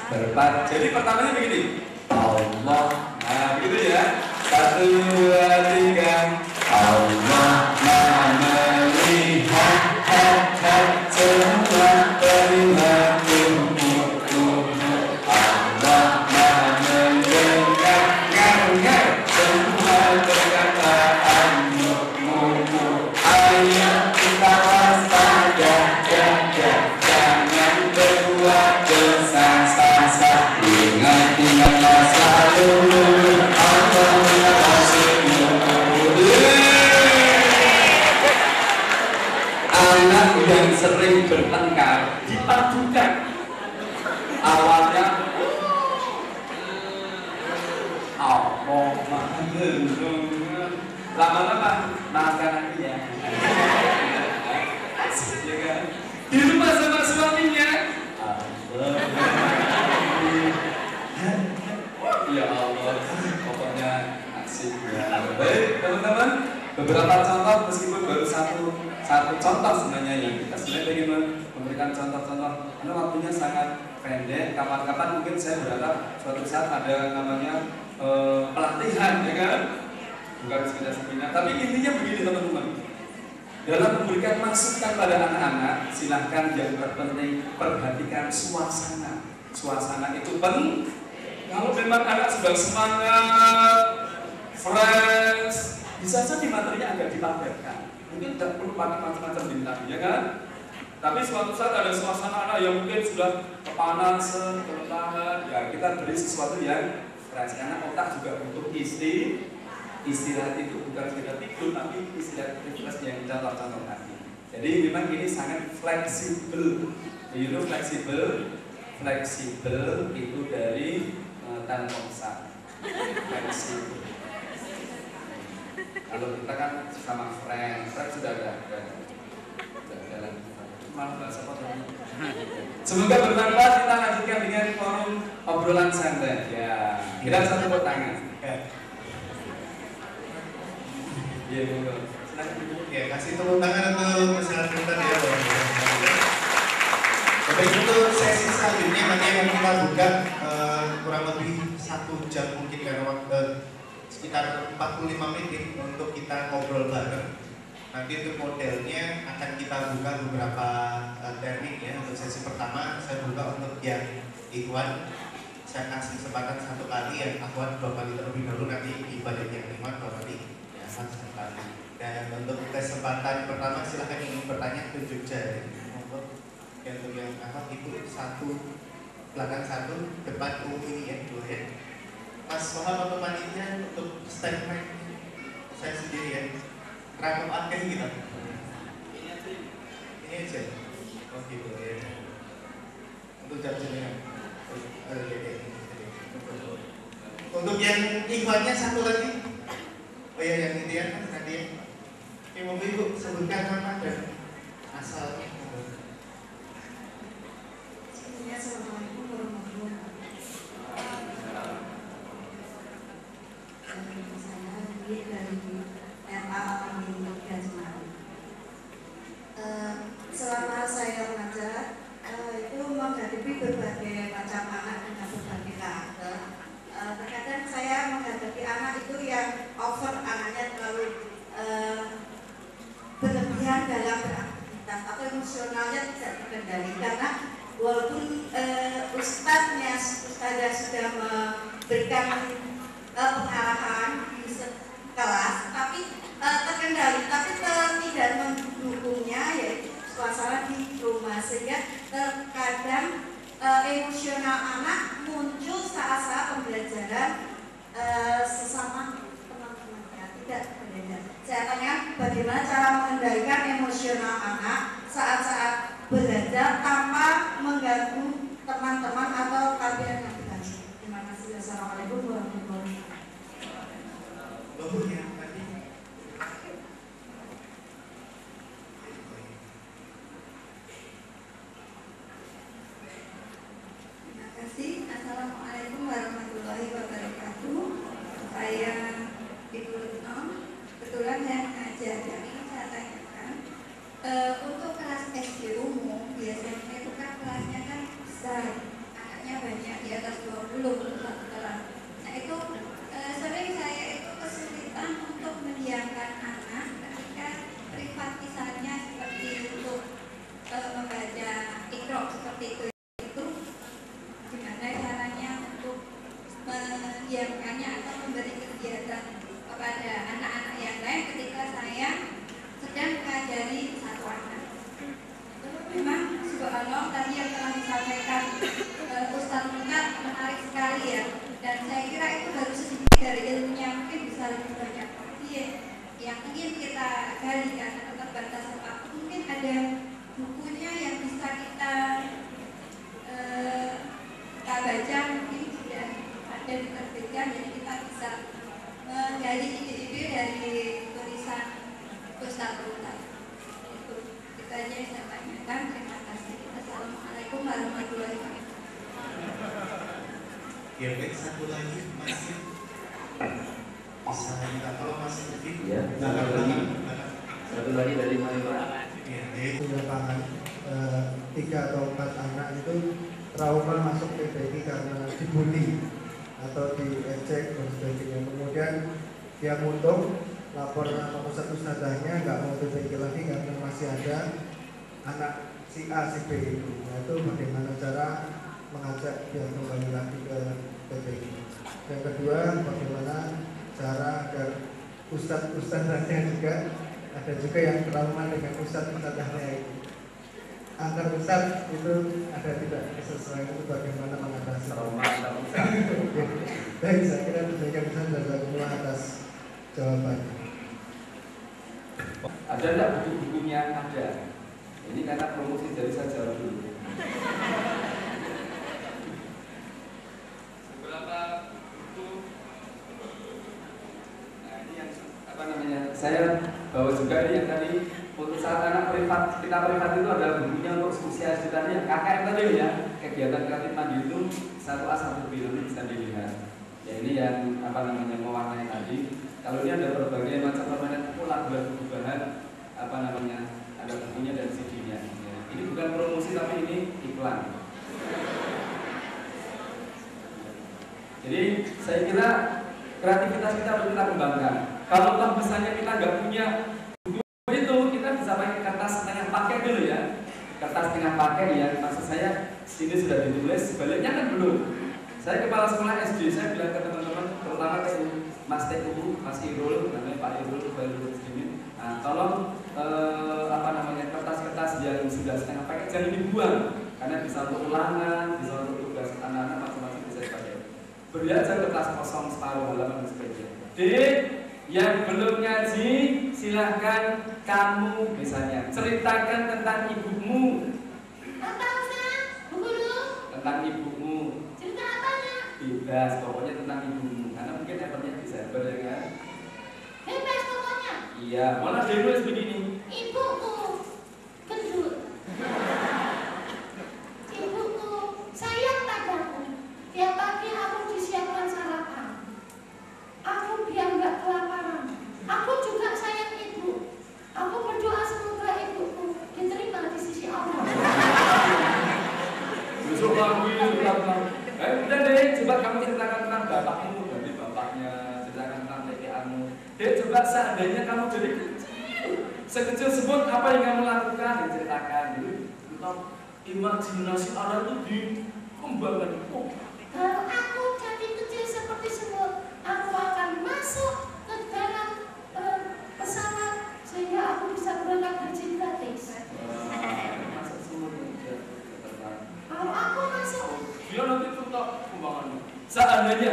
Speaker 1: berempat. Jadi pertamanya begini. Allah, nah begitu ya. 1, 2, 3. Allah Maha melihat semua perilakumu. Allah Maha mendengar semua perkataanmu. Ayo kita waspada, jangan berbuat dosa. Ingat masa lalu, Allah mengawasimu. Anak yang sering bertengkar dipadukan. Awalnya Allah Maha mendengar, lama-lama maafkan aku ya. Asik ya kan? Di rumah sama suaminya. Ya Allah, pokoknya asik ya. Baik teman-teman, beberapa contoh meskipun baru satu contoh sebenarnya yang kita sebenarnya ingin memberikan contoh-contoh karena waktunya sangat pendek. Kapan-kapan mungkin saya berharap suatu saat ada namanya pelatihan ya kan, bukan sekedar seminar. Tapi intinya begini teman-teman, dalam memberikan masukan pada anak-anak silahkan yang terpenting perhatikan suasana itu penting. Kalau memang anak sedang semangat, fresh, bisa saja materinya agak dipamerkan. Mungkin tidak perlu pakai macam-macam bintang, ya kan? Tapi suatu saat ada suasana anak yang mungkin sudah kepanasan, kelelahan, ya kita beri sesuatu yang fresh. Karena otak juga butuh istirahat itu bukan sekedar tidur, tapi istirahat refresh yang contoh-contoh tadi. Jadi memang ini sangat fleksibel. You know fleksibel itu dari Telkomsel. Fleksibel. Kalau kita kan sama friend sudah ada jalan. Malah bahasa apa? Semoga bermanfaat. Kita lanjutkan dengan forum obrolan santai. Ya, kita satu tepuk tangan. Iya, silakan.
Speaker 3: Ya, kasih tepuk tangan untuk peserta ya. Baik, untuk sesi selanjutnya nanti akan kita buka kurang lebih 1 jam mungkin karena waktu sekitar 45 menit untuk kita ngobrol bareng. Nanti untuk modelnya akan kita buka beberapa teknik ya. Untuk sesi pertama saya buka untuk yang ikhwan, saya kasih kesempatan 1 kali, yang akhwat 2 kali terlebih dahulu, nanti dibalik yang 5 2 kali, ya 1 kali. Dan untuk kesempatan pertama silahkan ingin bertanya tunjuk jari. Yang untuk yang apa itu 1 belakang 1 depan ini ya, 2 ya. Mas Wahab atau panitia untuk statement saya sendiri ya. Rangkap akhir kita. Ini aja. Oh gitu ya. Untuk jam-jamnya. Untuk yang ikhwannya 1 lagi. Oh iya, yang ini ya tadi ya. Ibu sebutkan nama dan asalnya.
Speaker 2: Assalamualaikum warahmatullahi wabarakatuh. Saya dari RA Alhamdulillah Semarang. Selama saya mengajar itu menghadapi berbagai macam anak dengan berbagai karakter. Terkadang saya menghadapi anak itu yang over, anaknya terlalu berlebihan dalam beraktivitas atau emosionalnya tidak terkendali, karena walaupun ustadznya sudah memberikan pengarahan di kelas, tapi terkendali, tapi tidak mendukungnya, yaitu suasana di rumah, sehingga terkadang emosional anak muncul saat-saat pembelajaran sesama teman-temannya, tidak berbeda. Saya tanya bagaimana cara mengendalikan emosional anak saat-saat belajar tanpa mengganggu teman-teman atau kalian yang belajar. Terima kasih. Assalamualaikum warahmatullahi wabarakatuh. Terima kasih. Assalamualaikum warahmatullahi wabarakatuh. Saya Ibu Retno. Kebetulan saya mengajar, jadi saya tanyakan untuk kelas SD umum biasanya itu kan kelasnya kan besar, anaknya banyak, di atas 20 satu kelas. Nah itu sering saya itu kesulitan untuk mendiamkan anak ketika privatisanya seperti untuk membaca Iqra seperti itu gimana caranya untuk mendiamkannya atau memberi kegiatan kepada anak-anak yang lain ketika saya sedang mengajari satu anak. Memang subhanallah tadi yang telah disampaikan Ustaz Mukat menarik sekali ya, dan saya kira itu baru sedikit dari ilmunya, mungkin bisa lebih banyak lagi yang ingin kita gali karena keterbatasan waktu. Mungkin ada bukunya yang bisa kita baca, mungkin sudah ada diterbitkan, jadi kita bisa menggali ide-ide dari tulisan Ustaz Mukat. Itu aja yang saya tanyakan. Terima kasih. Assalamualaikum warahmatullahi wabarakatuh.
Speaker 3: Ya baik, 1 lagi masih bisa minta tolong Mas Rufik.
Speaker 1: Ya, satu lagi dari Malaysia.
Speaker 3: Ya,
Speaker 4: di lapangan 3 atau 4 anak itu trauma masuk PPI karena dibully atau diejek dan sebagainya. Kemudian dia mundur, lapor sama ustadzahnya, nggak mau PPI lagi karena masih ada anak si A, si B itu. Nah itu bagaimana cara mengajak dia kembali lagi ke PPI. Yang kedua, bagaimana cara agar ustadzahnya juga, ada juga yang trauma dengan ustadzahnya itu. Antar ustadz itu ada tidak kesesuaian, itu bagaimana mengatasi
Speaker 1: trauma.
Speaker 4: Baik, saya kira demikian saja dari saya atas jawabannya.
Speaker 1: Ada enggak buku-bukunya? Ada. Ini karena promosi dari saya jawab dulu. Beberapa buku. Nah ini yang apa namanya? Saya bawa juga ini yang tadi. Untuk saat anak privat, kita privat itu adalah bukunya untuk usia sekitarnya KKM tadi ya, kegiatan kreatif mandiri itu 1A 1B nanti bisa dilihat. Ya ini yang apa namanya mewarnai tadi. Kalau ini ada berbagai macam permainan lagu-lagu bahan apa namanya, ada bukunya dan CD-nya. Ya. Ini bukan promosi tapi ini iklan. Jadi saya kira kreativitas kita perlu kita kembangkan. Kalau toh misalnya kita nggak punya buku itu, kita bisa pakai kertas setengah pakai dulu ya. Kertas setengah pakai ya, maksud saya sini sudah ditulis, sebaliknya kan belum. Saya kepala sekolah SD, saya bilang ke teman-teman, terutama ke Mas TU, Mas Irul, namanya Pak Irul, Pak Irul Muslimin. Nah, tolong kertas-kertas yang sudah setengah pakai jangan dibuang, karena bisa untuk ulangan, bisa untuk tugas anak-anak macam-macam bisa dipakai. Beri aja kertas kosong separuh halaman dan sebagainya. Dek, yang belum ngaji, silahkan kamu misalnya ceritakan tentang ibumu. Tentang ibumu.
Speaker 5: Cerita apanya?
Speaker 1: Bebas, pokoknya tentang ibumu. Karena mungkin effortnya bisa ya kan?
Speaker 5: Bebas pokoknya.
Speaker 1: Iya, malah dia nulis begini.
Speaker 5: Ibuku gendut. Ibuku sayang padaku. Tiap pagi aku disiapkan sarapan. Aku biar nggak kelaparan. Aku juga sayang ibu. Aku berdoa semoga ibuku diterima di sisi Allah.
Speaker 1: Besok lagi, udah deh, coba kamu ceritakan tentang bapakmu, berarti bapaknya, ceritakan tentang nenek-nenek. Dek, coba seandainya kamu jadi kecil, sekecil sebut apa yang kamu lakukan, diceritakan. Jadi, imajinasi anak itu dikembangkan. Oh.
Speaker 5: Kalau aku jadi kecil seperti semut, aku akan masuk ke dalam pesawat sehingga aku bisa berangkat haji gratis.
Speaker 1: Masuk semut ya.
Speaker 5: Kalau aku masuk,
Speaker 1: Dia nanti tetap kembangannya. Seandainya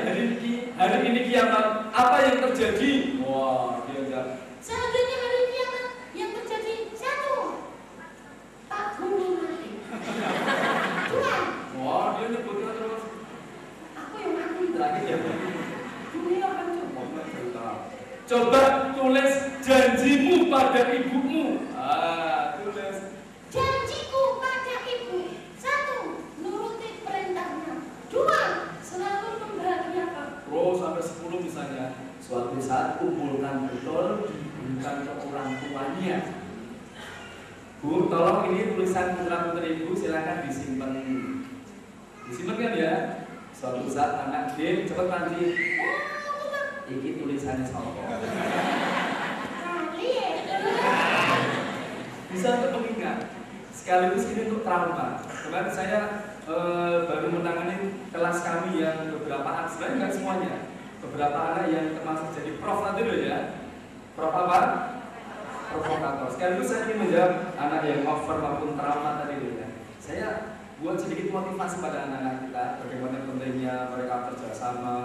Speaker 1: hari ini kiamat, apa yang terjadi? Wah, dia enggak.
Speaker 5: seandainya hari kiamat yang terjadi satu, Pak Guru mati. Dua,
Speaker 1: Wah, dia nyebutnya terus.
Speaker 5: aku yang mati.
Speaker 1: Terakhir ya.
Speaker 5: Dunia hancur.
Speaker 1: Coba tulis janjimu pada ibumu. Tulis.
Speaker 5: Janjiku pada ibu. Satu, nuruti perintahnya. Dua, selalu membahagiakan.
Speaker 1: Terus sampai 10 misalnya. Suatu saat kumpulkan betul, diberikan ke orang tuanya. Bu, tolong ini tulisan putra-putri ibu silakan disimpan. Disimpan kan ya? Suatu saat anak dia cepat mandi. Iki tulisannya sopo. Bisa untuk mengingat. Sekaligus ini untuk trauma. Kemarin saya baru menangani kelas kami yang beberapa anak, sebenarnya nggak semuanya. Beberapa anak yang termasuk jadi prof nanti loh ya. Prof apa? Provokator. Sekaligus saya ingin menjawab anak yang over maupun trauma tadi loh ya. Saya buat sedikit motivasi pada anak-anak kita bagaimana pentingnya mereka kerjasama,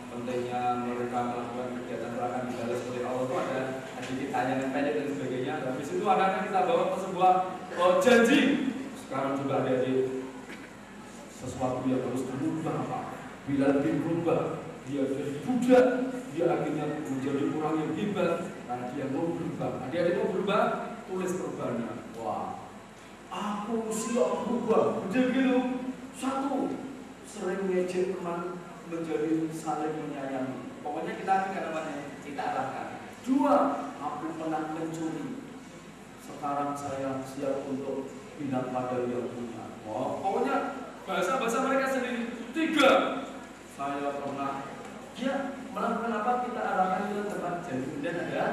Speaker 1: pentingnya mereka melakukan kegiatan gerakan ibadah seperti Allah itu ada sedikit tayangan pendek dan sebagainya. Habis itu anak-anak kita bawa ke sebuah janji. Sekarang juga ada di sesuatu yang harus berubah Pak. Bila lebih berubah, dia jadi budak, dia akhirnya menjadi orang yang hebat. Karena dia mau berubah. Adik-adik mau berubah, tulis perubahannya. Wah. Aku siap berubah. Begitu. Satu, sering ngejek teman menjadi saling menyayangi. Pokoknya kita kita arahkan. Dua, aku pernah mencuri. Sekarang saya siap untuk pindah pada yang punya. Wah, pokoknya bahasa mereka sendiri. Tiga, saya pernah melakukan apa kita arahkan ke tempat. Jadi kemudian ada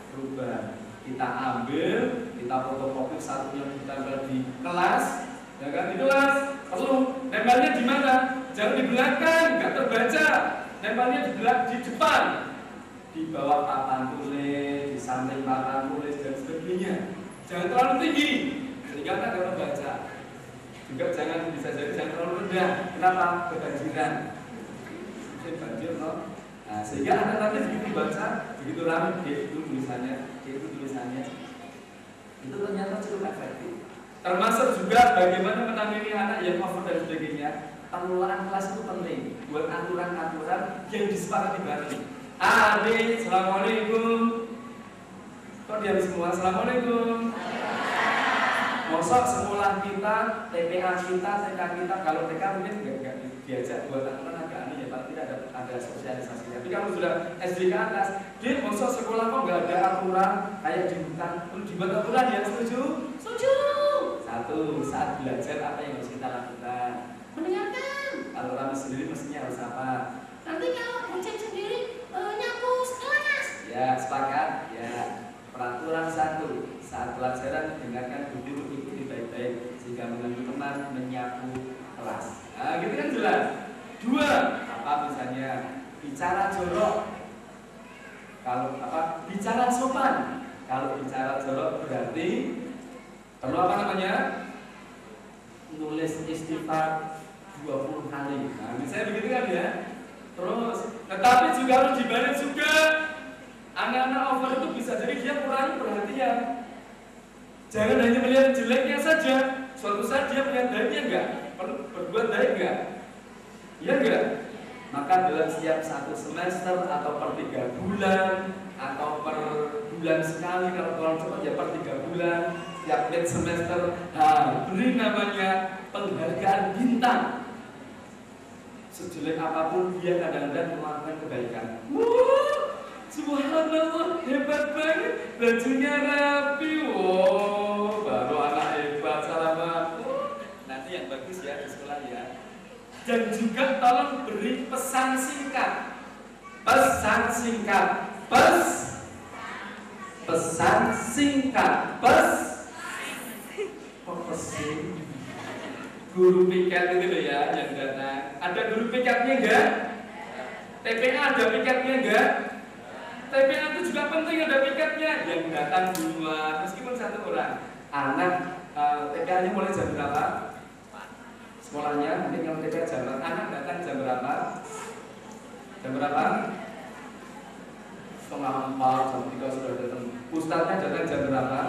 Speaker 1: perubahan. Kita ambil, kita fotokopi satu yang kita ambil di kelas, ya kan? Di kelas perlu nempelnya di mana? Jangan di belakang, nggak terbaca. Nempelnya di depan, di bawah papan tulis, di samping papan tulis dan sebagainya. Jangan terlalu tinggi, sehingga nggak terbaca. Juga bisa jadi jangan terlalu rendah. Kenapa? Kebanjiran. Mungkin banjir, no? Nah, sehingga anak nanti begitu baca, begitu ramai itu tulisannya, itu ternyata cukup efektif. Termasuk juga bagaimana menangani anak yang over dan sebagainya. Pengelolaan kelas itu penting buat aturan-aturan yang disepakati bareng. Adik, assalamualaikum. Kok diam semua? Assalamualaikum. Mosok sekolah kita, TPA kita, TK kita, kalau TK mungkin nggak diajak buat aturan agak aneh ya, tapi tidak ada sosialisasinya. Tapi kalau sudah SD ke atas, dia mosok sekolah kok nggak ada aturan kayak di hutan, perlu dibuat aturan ya, setuju?
Speaker 5: Setuju.
Speaker 1: Satu, saat belajar apa yang harus kita lakukan?
Speaker 5: Mendengarkan.
Speaker 1: Kalau kami sendiri mestinya harus apa?
Speaker 5: Nanti kalau belajar sendiri
Speaker 1: pelajaran, dengarkan dulu, ikuti baik-baik sehingga mengenal teman, menyapu kelas. Nah, gitu kan jelas. 2, apa misalnya bicara jorok. Kalau apa bicara sopan. Kalau bicara jorok berarti perlu apa namanya? Nulis istighfar 20 kali. Nah, misalnya begitu kan ya. Terus, tetapi juga harus dibalik juga. Anak-anak over itu bisa jadi dia kurang perhatian. Jangan hanya melihat jeleknya saja. Suatu saat dia melihat baiknya enggak? Berbuat baik enggak? Iya enggak? Maka dalam setiap 1 semester atau per 3 bulan atau per bulan sekali, kalau kurang cepat ya per 3 bulan, setiap mid semester beri namanya penghargaan bintang. Sejelek apapun dia kadang-kadang melakukan kebaikan. Subhanallah, hebat banget, bajunya rapi, baru anak hebat, salam. Nanti yang bagus ya di sekolah ya. Dan juga tolong beri pesan singkat. Pesan singkat. Pesan singkat. Pesan. Guru piket itu loh ya yang datang. Ada guru piketnya enggak? TPA ada piketnya enggak? TPA itu juga penting ada piketnya. Yang datang duluan meskipun 1 orang. Anak TPA-nya mulai jam berapa? Sekolahnya mungkin kalau TPA jam berapa? Anak datang jam berapa? Jam berapa? 3:30, jam 3 sudah datang. Ustadznya datang jam berapa?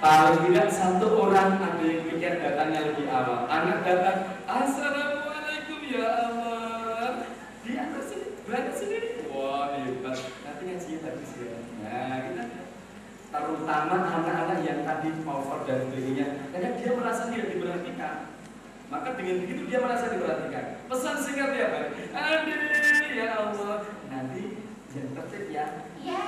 Speaker 1: Paling tidak 1 orang ada yang pikir datangnya lebih awal. Anak datang, assalamualaikum ya Allah. Di atas sini, berangkat sini. Wah hebat. Nanti ngajinya bagus ya. Nah kita terutama anak-anak yang tadi over dan sebagainya, karena dia merasa tidak diperhatikan. Maka dengan begitu dia merasa diperhatikan. Pesan singkat ya Pak. Aduh ya Allah. Nanti yang tertib ya. Iya.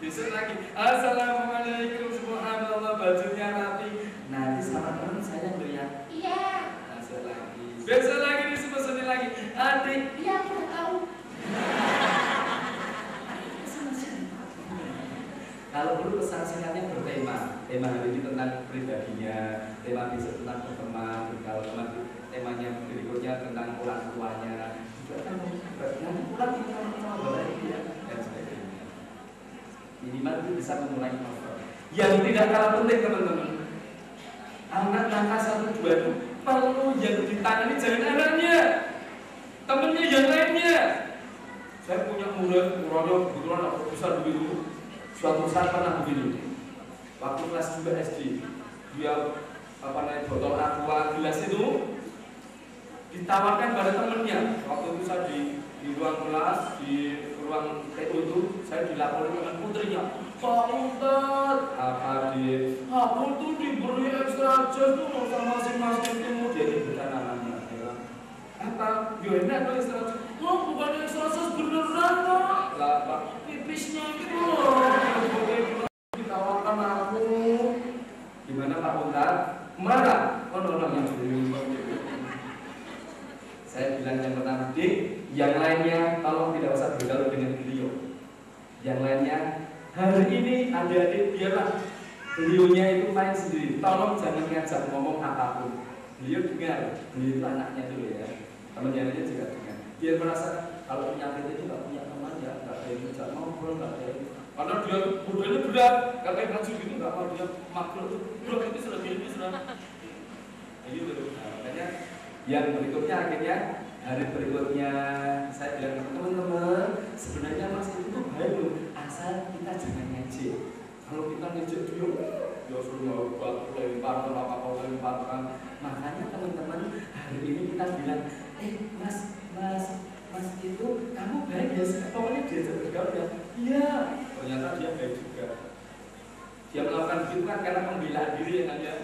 Speaker 1: Besok lagi, assalamualaikum, subhanallah, bajunya rapi. Nanti sama teman saya melihat. Iya. Besok lagi. Besok lagi disebut lagi. Adik. Iya, aku tahu. Kalau perlu pesan singkatnya bertema. Tema hari ini tentang pribadinya, tema besok tentang berteman, kalau temanya berikutnya tentang orang tuanya. Juga kan nanti pulang kita mau ya dan sebagainya. Minimal itu bisa memulai over. Yang tidak kalah penting teman-teman, anak langkah 1, 2 itu perlu yang ditangani jangan anaknya, temennya yang lainnya. Saya punya murid kebetulan aku besar begitu. Suatu saat pernah begini, waktu kelas 2 SD, dia botol aqua gelas itu ditawarkan pada temennya. Waktu itu saya di ruang kelas, di ruang TU itu, saya dilapori dengan putrinya. Pak Ustadz, apa di aku tuh diberi extra jas tuh sama masing-masing itu. Dia nyebutkan namanya. Apa? Ya enak tuh extra jas. Oh bukan extra jas beneran Pak. Lah Pak, pipisnya itu loh. Ditawarkan aku. Gimana Pak Ustadz? Marah. Oh no yang saya bilang yang pertama, Dik, yang lainnya tolong tidak usah bergaul dengan beliau. Yang lainnya, hari ini adik-adik biarlah beliaunya itu main sendiri. Tolong jangan ngajak ngomong apapun. Beliau dengar, beliau itu anaknya dulu ya. Teman-temannya juga dengar. Dia merasa kalau penyakit itu nggak punya teman ya, nggak ada yang ngajak ngobrol, nggak ada yang. Karena dia budaya berat, nggak kayak baju gitu, nggak mau dia makhluk itu. Bro itu sudah gini sudah. Gitu. Nah, makanya yang berikutnya akhirnya hari berikutnya saya bilang teman-teman sebenarnya Mas itu tuh baik loh asal kita jangan ngejek. Kalau kita ngejek dia suruh lempar kan. Makanya teman-teman hari ini kita bilang Mas itu kamu baik ya pokoknya diajak bergaul ya. Iya ternyata dia baik juga. Dia melakukan begitu kan karena pembelaan diri ya kan ya.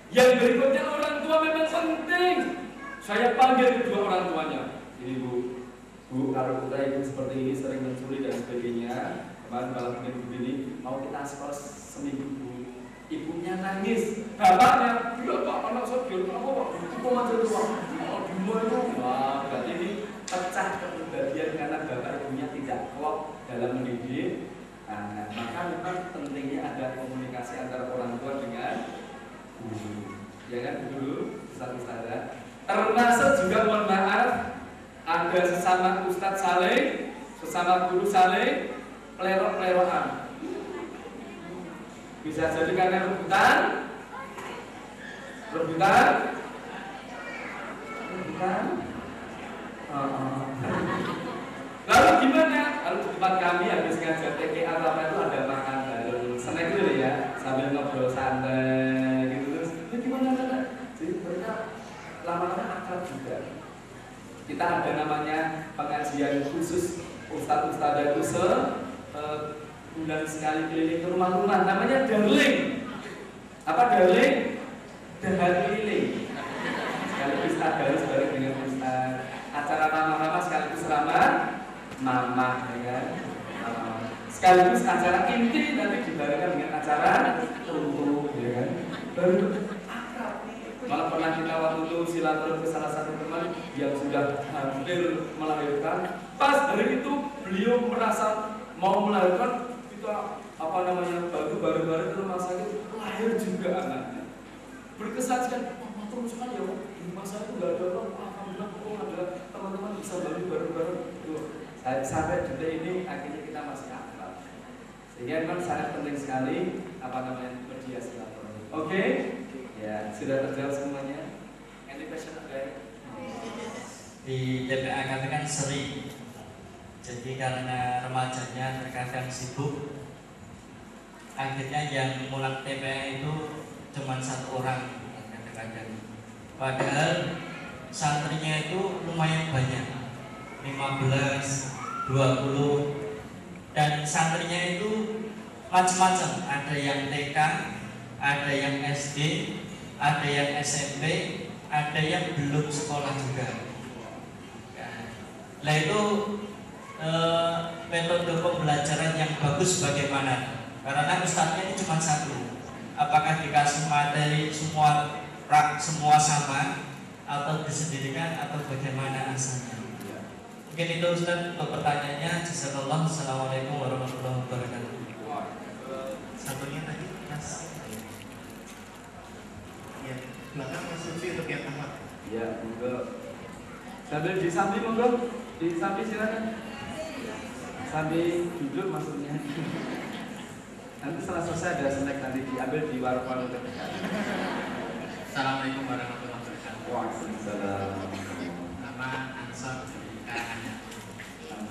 Speaker 1: Yang berikutnya orang tua memang penting. Saya panggil kedua orang tuanya. Ini Bu, kalau kita ibu seperti ini sering mencuri dan sebagainya. Kemarin malam begini, mau kita skors seminggu Bu. Ibunya nangis, bapaknya, iya Pak, anak saya biar apa Pak? Aku aja tua. Oh, dimo itu. Wah, berarti ini pecah kepribadian karena bapak ibunya tidak klop dalam mendidik. ya kan dulu ustaz-ustazah. Termasuk juga mohon maaf ada sesama ustaz saling, sesama guru saling pelerok-pelerokan. Bisa jadi karena rebutan. Lalu gimana? Lalu di tempat kami habis ngajar TKA apa itu ada makan bareng, snack dulu ya, sambil ngobrol santai gitu terus. Ya gimana? Jadi mereka lama-lama akrab juga. Kita ada namanya pengajian khusus ustadz-ustadzah itu bulan sekali keliling ke rumah-rumah, namanya darling. Apa darling? Dahar keliling. Sekaligus tadarus bareng dengan ustadz. Acara mama-mama sekaligus ramah mama, ya kan? Sekaligus acara inti nanti dibarengkan dengan acara tutup, ya kan? Baru akrab. Malah pernah kita waktu itu silaturahmi ke salah satu teman yang sudah hampir melahirkan. Pas hari itu beliau merasa mau melahirkan, kita baru ke rumah sakit, lahir juga anaknya. Berkesan sekali, terus kan ya, di masa itu nggak ada orang, alhamdulillah ada teman-teman bisa bareng-bareng. Sampai detik ini akhirnya kita masih akrab. Sehingga memang sangat penting sekali media silaturahmi. Oke? Ya, sudah terjawab semuanya. Any question again?
Speaker 6: Di TPA kami kan sering, jadi karena remajanya terkadang sibuk, akhirnya yang mulang TPA itu cuma 1 orang kadang-kadang. Padahal santrinya itu lumayan banyak, 15, 20, dan santrinya itu macam-macam. Ada yang TK, ada yang SD, ada yang SMP, ada yang belum sekolah juga. Nah itu metode pembelajaran yang bagus bagaimana? Karena ustadznya ini cuma 1. Apakah dikasih materi semua sama atau disendirikan atau bagaimana asalnya? Mungkin itu Ustaz untuk pertanyaannya. Jazakallah. Assalamualaikum warahmatullahi wabarakatuh.
Speaker 3: Satunya tadi Mas. Ya, belakang Mas Sufi untuk yang Ahmad.
Speaker 1: Ya, monggo. Sambil di samping monggo. Di samping silakan. Sambil duduk maksudnya. Nanti setelah selesai ada snack nanti diambil di warung-warung terdekat.
Speaker 6: Assalamualaikum warahmatullahi wabarakatuh.
Speaker 1: Waalaikumsalam.
Speaker 6: Nama Ansor dari Karanganyar.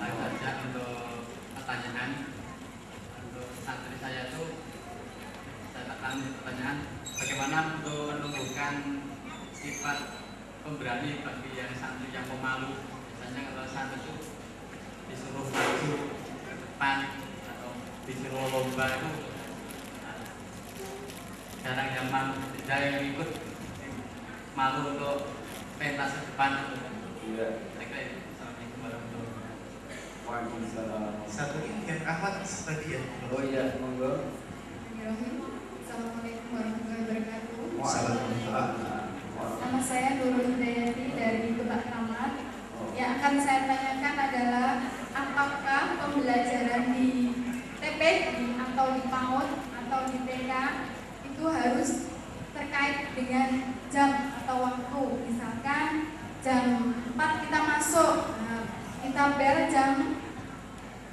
Speaker 6: Saya saja untuk pertanyaan untuk santri saya itu, saya akan pertanyaan bagaimana untuk menumbuhkan sifat pemberani bagi yang santri yang pemalu. Biasanya kalau santri itu disuruh maju ke depan atau disuruh lomba itu jarang yang yang ikut, malu untuk pentas ke depan.
Speaker 1: Iya.
Speaker 6: Assalamualaikum warahmatullahi wabarakatuh.
Speaker 1: Waalaikumsalam.
Speaker 3: Satunya yang Ahmad tadi ya.
Speaker 1: Oh iya, monggo.
Speaker 2: Assalamualaikum warahmatullahi wabarakatuh.
Speaker 3: Waalaikumsalam.
Speaker 2: Nama saya Nurul Hidayati dari Kebak Kramat. Yang akan saya tanyakan adalah apakah pembelajaran di TPG atau di PAUD atau di TK itu harus terkait dengan jam atau waktu. Misalkan jam 4 kita masuk, kita bel jam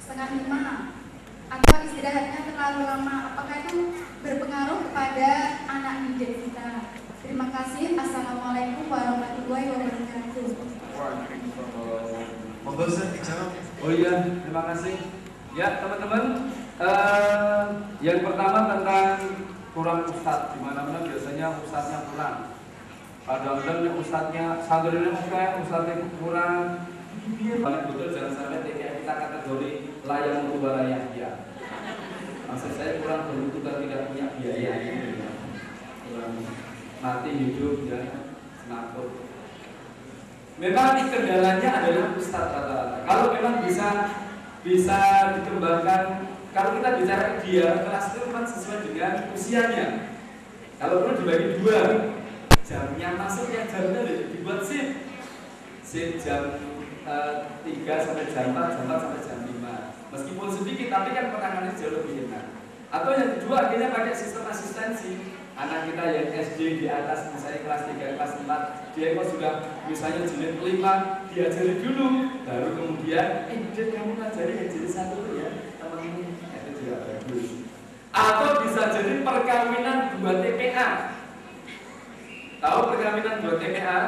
Speaker 2: 4:30 atau istirahatnya terlalu lama. Apakah itu berpengaruh kepada anak didik kita? Terima kasih. Assalamualaikum warahmatullahi wabarakatuh.
Speaker 3: Monggo Ustaz dijawab.
Speaker 1: Oh iya, terima kasih. Ya teman-teman, yang pertama tentang kurang ustadz. Di mana-mana biasanya ustadznya kurang. Kadang-kadang ustadznya santrinya oke, ustadznya kurang. Banyak betul, jangan sampai TKA kita kategori layak untuk layak ya. Maksud saya kurang beruntung dan tidak punya biaya. Kurang mati hidup ya, senakut. Memang kendalanya adalah ustadz rata-rata. Kalau memang bisa dikembangkan, kalau kita bicara dia kelas itu memang sesuai dengan usianya. Kalau perlu dibagi 2, jamnya masuk yang jamnya dibuat shift jam 3 sampai jam 4, jam 4 sampai jam 5. Meskipun sedikit, tapi kan penanganannya jauh lebih enak. Atau yang kedua akhirnya pakai sistem asistensi. anak kita yang SD di atas misalnya kelas 3, kelas 4, dia kok sudah misalnya jilid 5, diajari dulu, baru kemudian dia kamu ngajari yang jilid 1 tuh ya teman-teman, itu juga bagus. Atau bisa jadi perkawinan 2 TPA. Tahu perkawinan 2 TPA?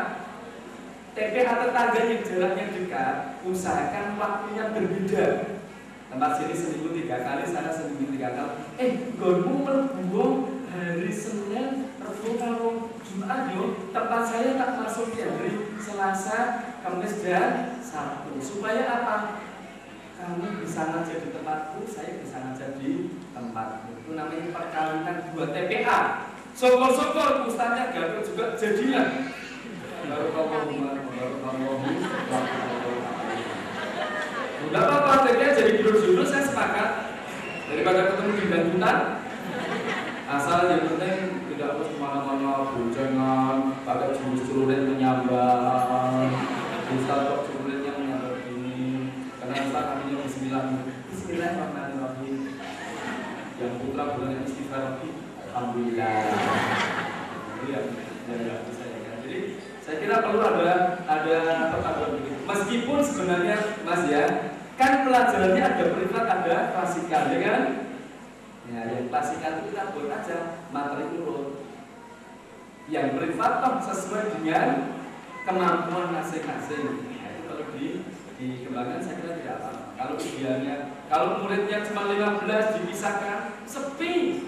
Speaker 1: TPA tetangga yang jaraknya dekat, usahakan waktunya berbeda. Tempat sini seminggu 3 kali, sana seminggu 3 kali. Gonmu melbuang hari Senin, Rabu, kalau Jumat yo. Tempat saya tak masuk di hari Selasa, Kamis dan Sabtu. Supaya apa? Kamu bisa ngajar di tempatku, saya bisa ngajar di tempatku. Itu namanya perkawinan 2 TPA. Syukur-syukur ustaznya Gatot juga jadian. Baru udah apa prakteknya jadi judul-judul saya sepakat daripada ketemu di dandutan. Asal yang penting tidak harus kemana-mana boncengan pakai jurus-jurulen menyambar. Ustaz kok jurulennya menyambar gini karena Ustaz kaminya Bismillahirrahmanirrahim. Yang putra bulan istighfar alhamdulillah. Iya, ya bisa ya kan. Jadi saya kira perlu ada pertabuhan begitu. Meskipun sebenarnya Mas ya, kan pelajarannya ada privat, ada klasikal, ya kan? Ya, yang klasikal itu kita buat aja materi urut. Yang privat toh sesuai dengan kemampuan masing-masing. Nah, itu kalau dikembangkan saya kira tidak apa. Kalau idealnya, kalau muridnya cuma 15 dipisahkan, sepi,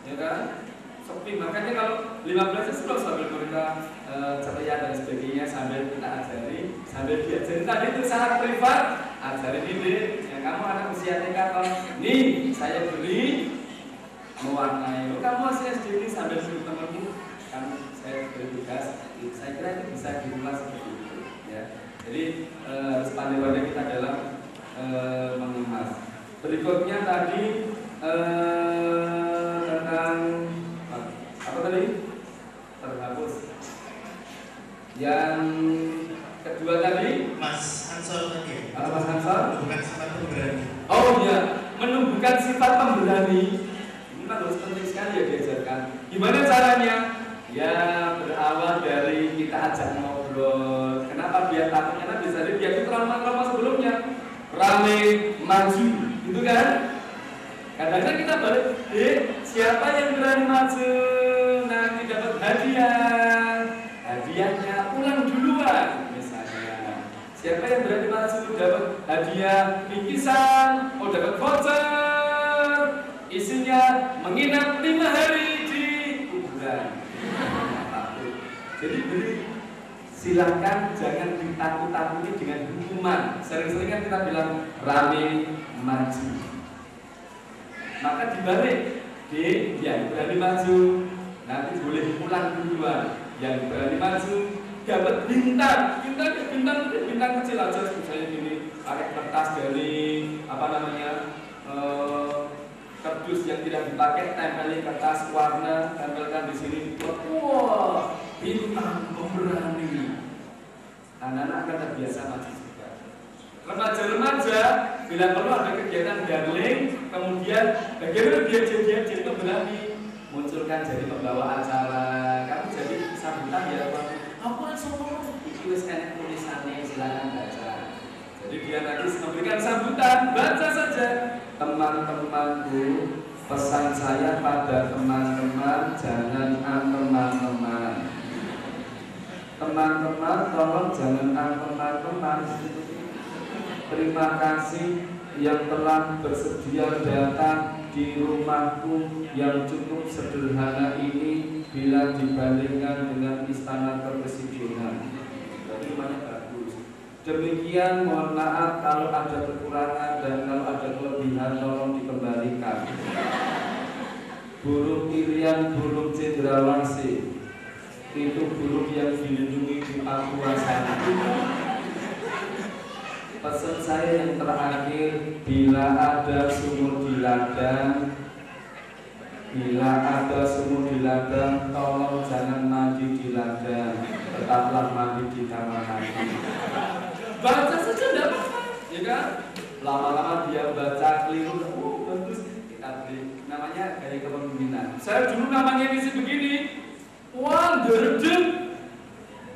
Speaker 1: ya kan? Sepi. Makanya kalau 15 itu sudah sambil mereka ceria dan sebagainya sambil kita ajari, sambil diajari tadi itu sangat privat, ajarin ini. Yang kamu anak usia TK atau nih saya beri mewarnai. Kamu masih SD ini sambil suruh temanmu, kamu saya beri tugas. Saya kira itu bisa diulas seperti itu. Ya. Jadi harus pandai-pandai kita dalam mengemas. Berikutnya tadi tentang apa tadi? Terhapus. Yang kedua tadi
Speaker 3: Mas Ansor tadi.
Speaker 1: Mas Ansor?
Speaker 3: Bukan sifat pemberani.
Speaker 1: Oh iya, menumbuhkan sifat pemberani. Ini kan harus penting sekali ya diajarkan. Gimana caranya? Ya berawal dari kita ajak ngobrol. Kenapa dia takut? Karena biasanya dia itu trauma-trauma sebelumnya. Rame, maju, gitu kan? Kadang-kadang kita balik, siapa yang berani maju? Nanti dapat hadiah. Hadiahnya pulang duluan, misalnya. Siapa yang berani maju dapat hadiah bingkisan, dapat voucher. Isinya menginap 5 hari di kuburan. Jadi beri, silakan jangan ditakut-takuti dengan hukuman. Sering-sering kan kita bilang rame maju. Maka dibalik, yang berani maju nanti boleh pulang duluan. Yang berani maju dapat bintang. Bintang kecil aja, misalnya gini, pakai kertas dari apa namanya kardus yang tidak dipakai, tempelin kertas warna, tempelkan di sini. Wah, bintang pemberani. Anak-anak akan terbiasa maju juga. Remaja-remaja bila perlu ada kegiatan darling, kemudian bagaimana dia jadi pemberani, munculkan jadi pembawa acara. Kamu jadi sambutan ya, aku langsung itu wis enak tulisannya, silakan baca. Jadi dia nanti memberikan sambutan, baca saja. Teman-temanku, pesan saya pada teman-teman, jangan teman-teman. Teman-teman, tolong jangan teman-teman. Terima kasih yang telah bersedia datang di rumahku yang cukup sederhana ini bila dibandingkan dengan istana kepresidenan. Jadi rumahnya bagus. Demikian, mohon maaf kalau ada kekurangan dan kalau ada kelebihan tolong dikembalikan. Burung Irian, burung cendrawasih, itu burung yang dilindungi di Papua sana. Pesan saya yang terakhir, bila ada sumur di ladang, tolong jangan mandi di ladang, tetaplah mandi di kamar mandi. Baca saja tidak apa-apa, ya kan? Lama-lama dia baca keliru, bagus, kita beri namanya dari kepemimpinan. Saya dulu namanya misi begini, wah derdek.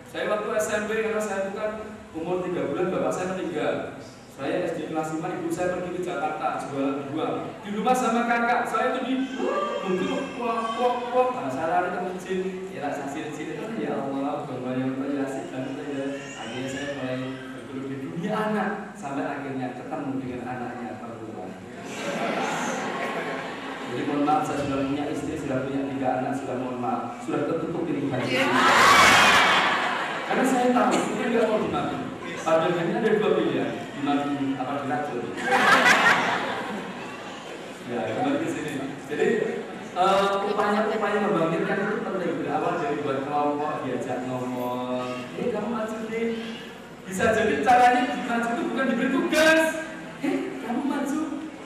Speaker 1: Saya waktu SMP karena saya bukan umur 3 bulan bapak saya meninggal. Saya SD kelas 5, ibu saya pergi ke Jakarta jualan buah. Di rumah sama kakak, saya itu di wok. Nah, saya lari ke masjid, ya saya sini ya Allah, bahwa yang terjadi dan saya. Akhirnya saya mulai bergelut di dunia anak sampai akhirnya ketemu dengan anaknya perempuan. Jadi mohon maaf, saya sudah punya istri, sudah punya 3 anak, sudah mohon maaf, sudah tertutup pilihan. Karena saya tahu itu nggak mau dimati. Padahal ini ada 2 pilihan, dimati apa diracun. Ya, kembali ke sini. Jadi upaya membangkitkan itu penting. Berawal dari buat kelompok, diajak ngomong. Kamu maju deh. Bisa jadi caranya maju itu bukan diberi tugas. Kamu maju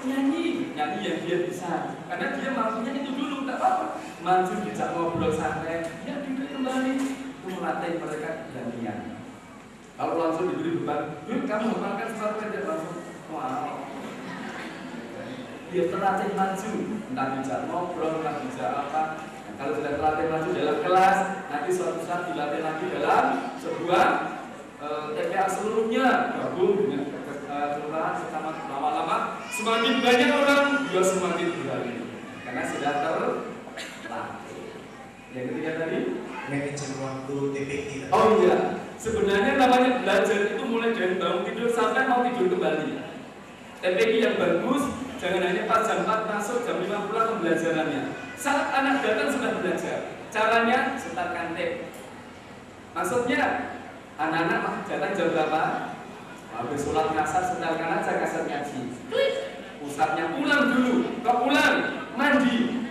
Speaker 1: nyanyi yang dia bisa. Karena dia mampunya itu dulu, tak apa-apa. Maju diajak ngobrol santai, ya duduk kembali. Itu melatih mereka gantian. Kalau langsung diberi beban, kamu memakan sesuatu kerja langsung, wow. Dia terlatih maju, entah bisa ngobrol, entah bisa apa. Nah, kalau sudah terlatih maju dalam kelas, nanti suatu saat dilatih lagi dalam sebuah TPA seluruhnya, gabung dengan kelurahan bersama lama-lama. Semakin banyak orang, dia semakin berani, karena sudah terlatih. Yang ketiga tadi,
Speaker 3: manajemen waktu TPQ.
Speaker 1: Oh iya, sebenarnya namanya belajar itu mulai dari bangun tidur sampai mau tidur kembali. TPQ yang bagus, jangan hanya pas jam 4 masuk, jam 5 pulang pembelajarannya. Saat anak datang sudah belajar. Caranya setarkan tape. Maksudnya, anak-anak datang jam berapa? Habis sholat ngasar, setarkan aja kaset ngaji. Pusatnya pulang dulu, kok pulang? Mandi.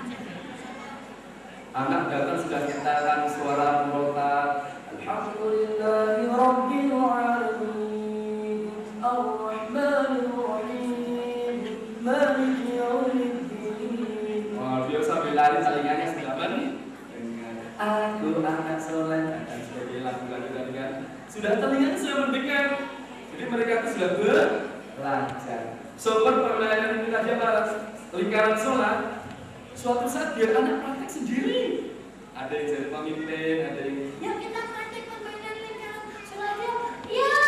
Speaker 1: Anak datang sudah setarkan suara merotat. Alhamdulillahi Rabbil Alamin Ar-Rahmanir Rahim Maliki Yaumiddin. Wah, dia sambil lari telingannya sudah mendengar. Aku anak soleh dan sebagai lagu-lagu tadi kan. Sudah telinganya sudah mendengar. Jadi mereka itu sudah belajar. Sobat perlayanan ini tadi apa? Lingkaran sholat. Suatu saat biar anak praktek sendiri. Ada yang jadi pemimpin, ada yang
Speaker 5: ya kita praktek permainan lingkaran sholatnya. Ya,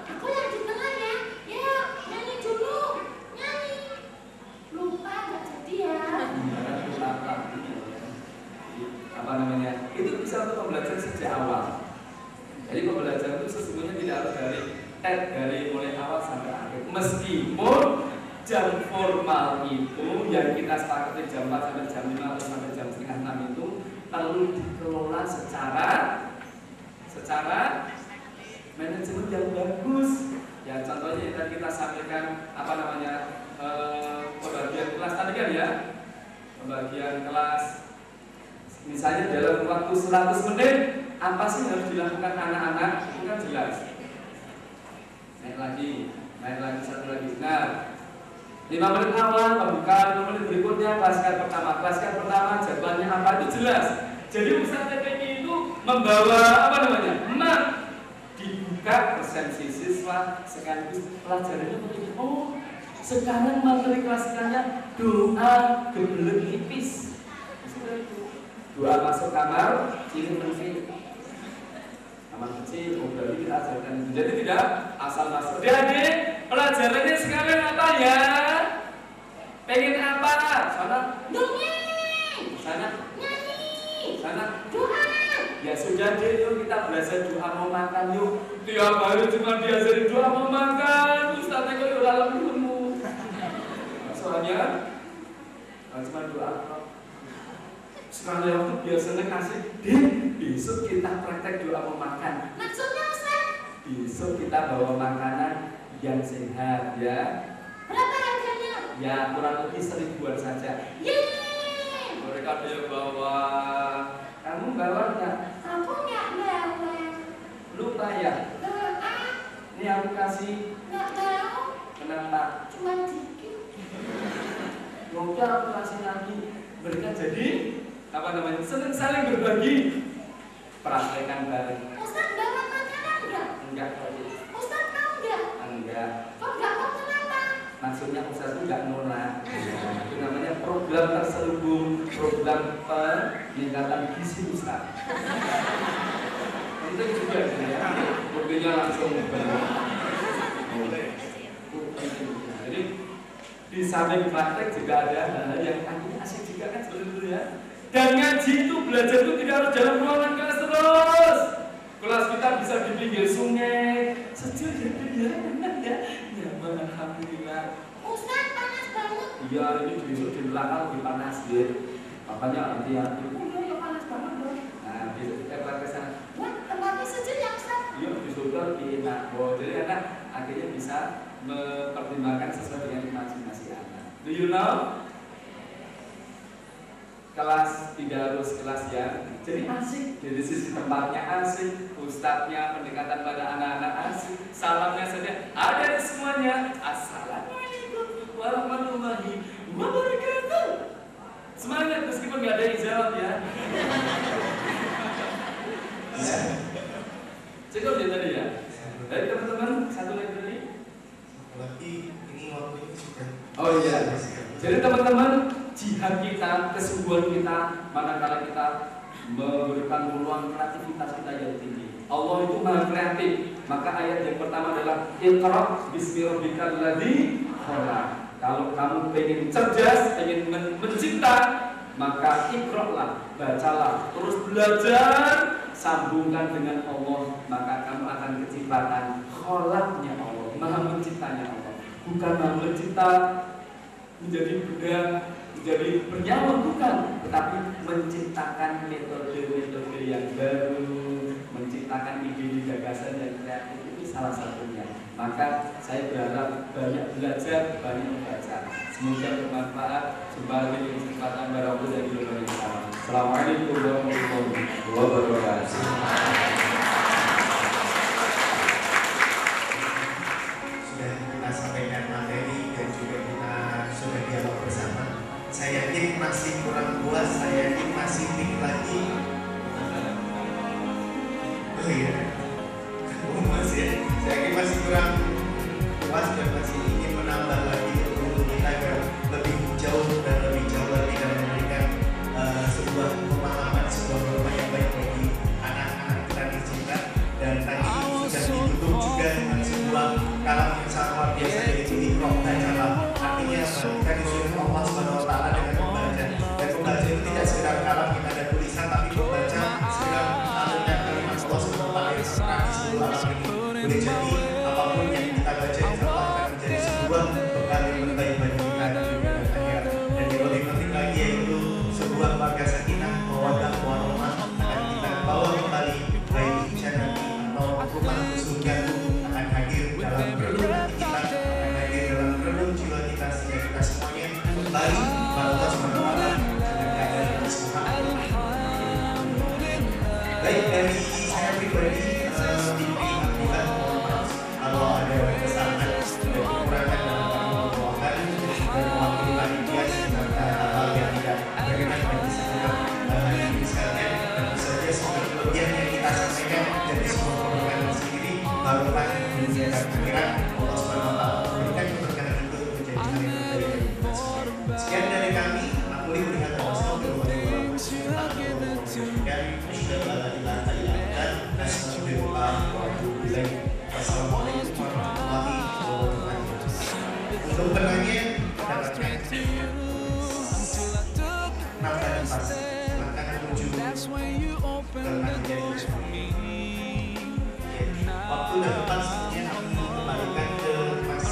Speaker 5: aku yang di tengah ya. Ya, nyanyi dulu, nyanyi. Lupa nggak jadi ya.
Speaker 1: Apa namanya? Itu bisa untuk pembelajaran sejak awal. Jadi pembelajaran itu sesungguhnya tidak harus dari mulai awal sampai akhir. Meskipun jam formal itu yang kita sepakati jam 4 sampai jam 5 atau sampai jam setengah 6 itu perlu dikelola secara manajemen yang bagus. Ya contohnya yang kita sampaikan apa namanya pembagian kelas tadi kan ya, pembagian kelas. Misalnya dalam waktu 100 menit apa sih harus dilakukan anak-anak itu kan jelas. Naik lagi satu lagi. Nah, 5 menit awal pembukaan, 5 menit berikutnya kelaskan pertama jadwalnya apa itu jelas. Jadi usaha TPQ itu membawa apa namanya dibuka persepsi siswa sekaligus pelajarannya begitu. Oh, sekarang materi klasikannya doa geblek tipis. Doa masuk kamar, ciri menfi. Kamar kecil, berarti kita ajarkan. Jadi tidak asal masuk. Adik, pelajarannya sekarang apa ya? Pengen apa? Sana
Speaker 5: Dongeng.
Speaker 1: sana
Speaker 5: Nyanyi.
Speaker 1: sana
Speaker 5: Doa.
Speaker 1: ya sudah deh, yuk kita belajar doa mau makan yuk. Tiap hari cuma diajarin doa mau makan. Ustaznya kok lalu ilmu. Soalnya cuma doa. Sekali waktu biasanya kasih besok kita praktek doa mau makan.
Speaker 5: Maksudnya Ustaz?
Speaker 1: Besok kita bawa makanan yang sehat ya.
Speaker 5: Berapa harganya?
Speaker 1: Ya kurang lebih 1000-an saja.
Speaker 5: Yeay.
Speaker 1: Mereka ada yang bawa. Kamu bawa nggak?
Speaker 5: Aku nggak bawa.
Speaker 1: Lupa ya. Ini aku kasih.
Speaker 5: Nggak tahu.
Speaker 1: Kenapa?
Speaker 5: Cuma dikit.
Speaker 1: Mungkin aku kasih lagi. Mereka jadi apa namanya? Senang saling berbagi. Praktekan bareng.
Speaker 5: Ustaz bawa makanan nggak?
Speaker 1: Enggak.
Speaker 5: Ustaz mau nggak?
Speaker 1: Enggak.
Speaker 5: Kok nggak mau kenapa?
Speaker 1: Maksudnya Ustaz itu nggak nolak. Itu namanya program program terselubung, program peningkatan gizi Ustaz. Penting juga ya, mobilnya langsung jadi di samping praktek juga ada hal-hal yang akhirnya asik juga kan seperti itu ya. Dan ngaji itu, belajar itu tidak harus dalam ruangan kelas terus. Kelas kita bisa di pinggir sungai, sejuk ya, enak ya. Nyaman, alhamdulillah.
Speaker 5: Ustaz panas banget.
Speaker 1: Iya, ini besok di belakang lebih panas ya. Makanya hati-hati.
Speaker 5: Iya, panas banget dong.
Speaker 1: Nah, besok kita ke sana.
Speaker 5: Wah, tempatnya sejuk ya Ustaz.
Speaker 1: Iya, besok lebih enak. Jadi anak akhirnya bisa mempertimbangkan sesuai dengan imajinasi anak. Do you know? Kelas tidak harus kelas yang jadi asik, dari sisi tempatnya asik, ustadznya pendekatan pada anak-anak asik, salamnya saja ada di semuanya. Assalamualaikum warahmatullahi wabarakatuh. Semangat meskipun nggak ada yang jawab ya. Cukup ya tadi ya. Dari teman-teman satu lagi tadi.
Speaker 3: Berarti ini waktunya sudah.
Speaker 1: Oh iya. Jadi teman-teman, jihad kita, kesungguhan kita, manakala kita memberikan ruang kreativitas kita yang tinggi. Allah itu maha kreatif. Maka ayat yang pertama adalah Iqra bismi rabbikal ladzi khalaq. Kalau kamu pengen cerdas, pengen mencipta, maka iqra', bacalah, terus belajar, sambungkan dengan Allah, maka kamu akan kecipratan khalaqnya Allah, maha menciptanya Allah. Bukan maha mencipta menjadi benda, menjadi bernyawa, bukan, tetapi menciptakan metode-metode yang baru, menciptakan ide-ide gagasan yang kreatif, itu salah satunya. Maka saya berharap banyak belajar, banyak membaca. Semoga bermanfaat. Jumpa lagi di kesempatan baru dari Indonesia bersama. Assalamualaikum warahmatullahi wabarakatuh.
Speaker 3: Sudah kita sampaikan materi dan juga kita sudah dialog bersama. Saya yakin masih kurang puas, saya yakin masih ingin lagi. Oh iya, masih. Saya yakin masih kurang puas dan masih ingin menambah lagi untuk kita agar lebih jauh dan lebih jauh lagi dan memberikan sebuah pemahaman, sebuah norma yang baik bagi anak-anak kita tercinta. Dan tadi sudah ditutup juga dengan sebuah kalam yang sangat luar biasa, yaitu Iqra' bacalah. Artinya kita disuruh Allah Subhanahu Wa Taala dengan membaca, dan membaca itu tidak sekedar kalam kita ada tulisan, tapi membaca sekedar alurnya kalimat Allah Subhanahu Wa Taala yang terang di seluruh alam ini. Boleh jadi apapun yang kita baca insya Allah akan menjadi sebuah bekal yang terbaik bagi kita di dunia dan akhirat. Dan yang lebih penting lagi yaitu sebuah keluarga sakinah, mawaddah warahmah akan kita bawa kembali, baik insya nanti atau rumah surga akan hadir dalam relung hati kita, akan hadir dalam relung jiwa kita, sehingga kita semuanya kembali kepada Allah Subhanahu Wa Taala dengan keadaan yang sempurna. Baik, dari saya pribadi kalau ada kesalahan dan kekurangan dalam pembawakan dan mewakili panitia sebenarnya hal yang tidak berkenan bagi segenap hadirin sekalian, tentu saja semua kelebihan yang kita sampaikan dari semua program sendiri barulah dunia dan akhirat Allah Subhanahu Wa Taala memberikan keberkahan itu menjadi hal yang terbaik bagi kita semua. Sekian dari kami, aku melihat Assalamualaikum warahmatullahi wabarakatuh. Untuk penanya dapatkan nafas dan pas, silakan menuju ke panitia. Waktu dan tempat semuanya kami kembalikan ke Mas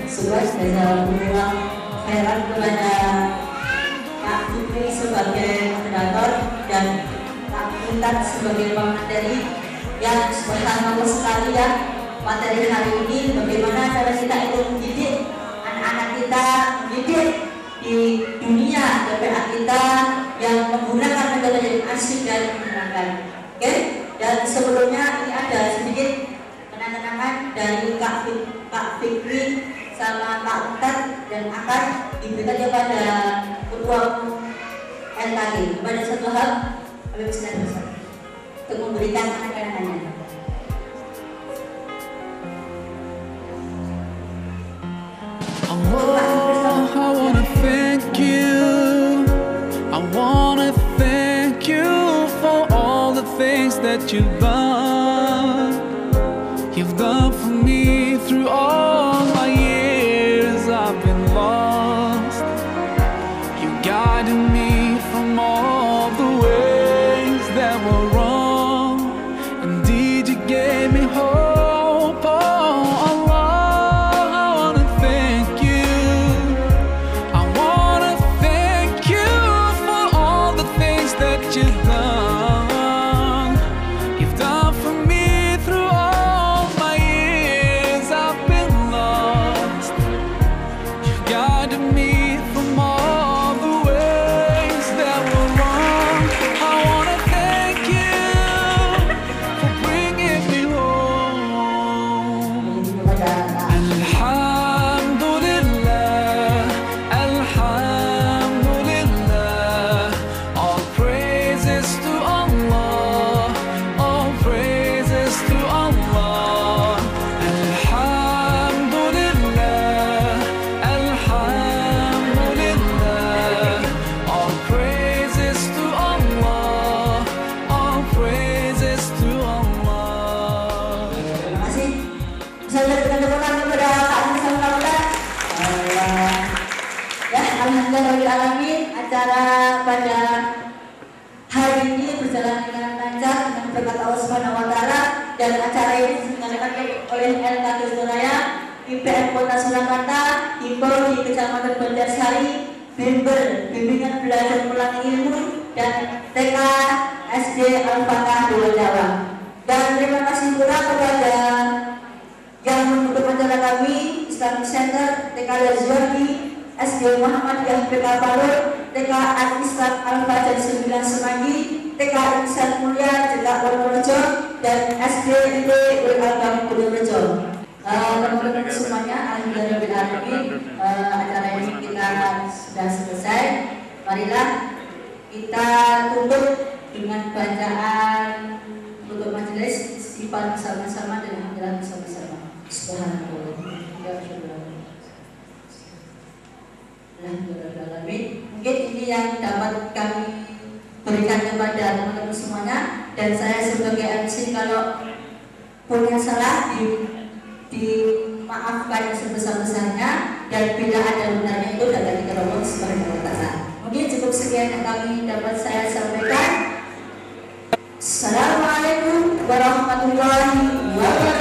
Speaker 7: Sebuah jazakumullah khairan kepada Kak Fikri sebagai moderator dan Kak Intan sebagai pemateri yang subhanallah sekali ya, materi hari ini bagaimana cara kita itu mendidik anak-anak kita, mendidik di dunia DPA kita yang menggunakan metode yang asik dan menyenangkan. Oke, dan sebelumnya ini ada sedikit kenang-kenangan dari Kak Fikri sama Pak Ustad dan akan diberikan kepada ketua LKG. Kepada satu hal, Habib Sinar bersama untuk memberikan anak-anaknya.
Speaker 8: Allah, I wanna thank you. I wanna thank you for all the things that you've done. You've done for me through all my years I've been lost. You guided me from all the ways that were wrong. Indeed, you gave me hope.
Speaker 7: Acara pada hari ini berjalan dengan lancar dengan berkat Allah Subhanahu wa Ta'ala, dan acara ini diselenggarakan oleh LKG Suraya, IPM Kota Surakarta, Himbau di Kecamatan Banjarsari, Bimbel Bimbingan Belajar Melalui Ilmu, dan TK SD Al-Fatah Dua Jawa. Dan terima kasih pula kepada yang mendukung acara kami, Islamic Center, TK Lazwani, SD Muhammadiyah PK Palur, TK Al-Islam Al-Fajar 9 Semanggi, TK Insan Mulia Jeka Purworejo, dan SD IP Al-Agam Purworejo. Teman-teman semuanya, alhamdulillah, acara ini kita sudah selesai. Marilah kita tutup dengan bacaan untuk majelis istighfar bersama-sama dan alhamdulillah bersama-sama. Subhanallah. Mungkin ini yang dapat kami berikan kepada teman-teman semuanya, dan saya sebagai MC kalau punya salah dimaafkan sebesar-besarnya, dan bila ada benarnya itu dapat diterobos sebagai kata. Mungkin cukup sekian yang kami dapat saya sampaikan. Assalamualaikum warahmatullahi wabarakatuh.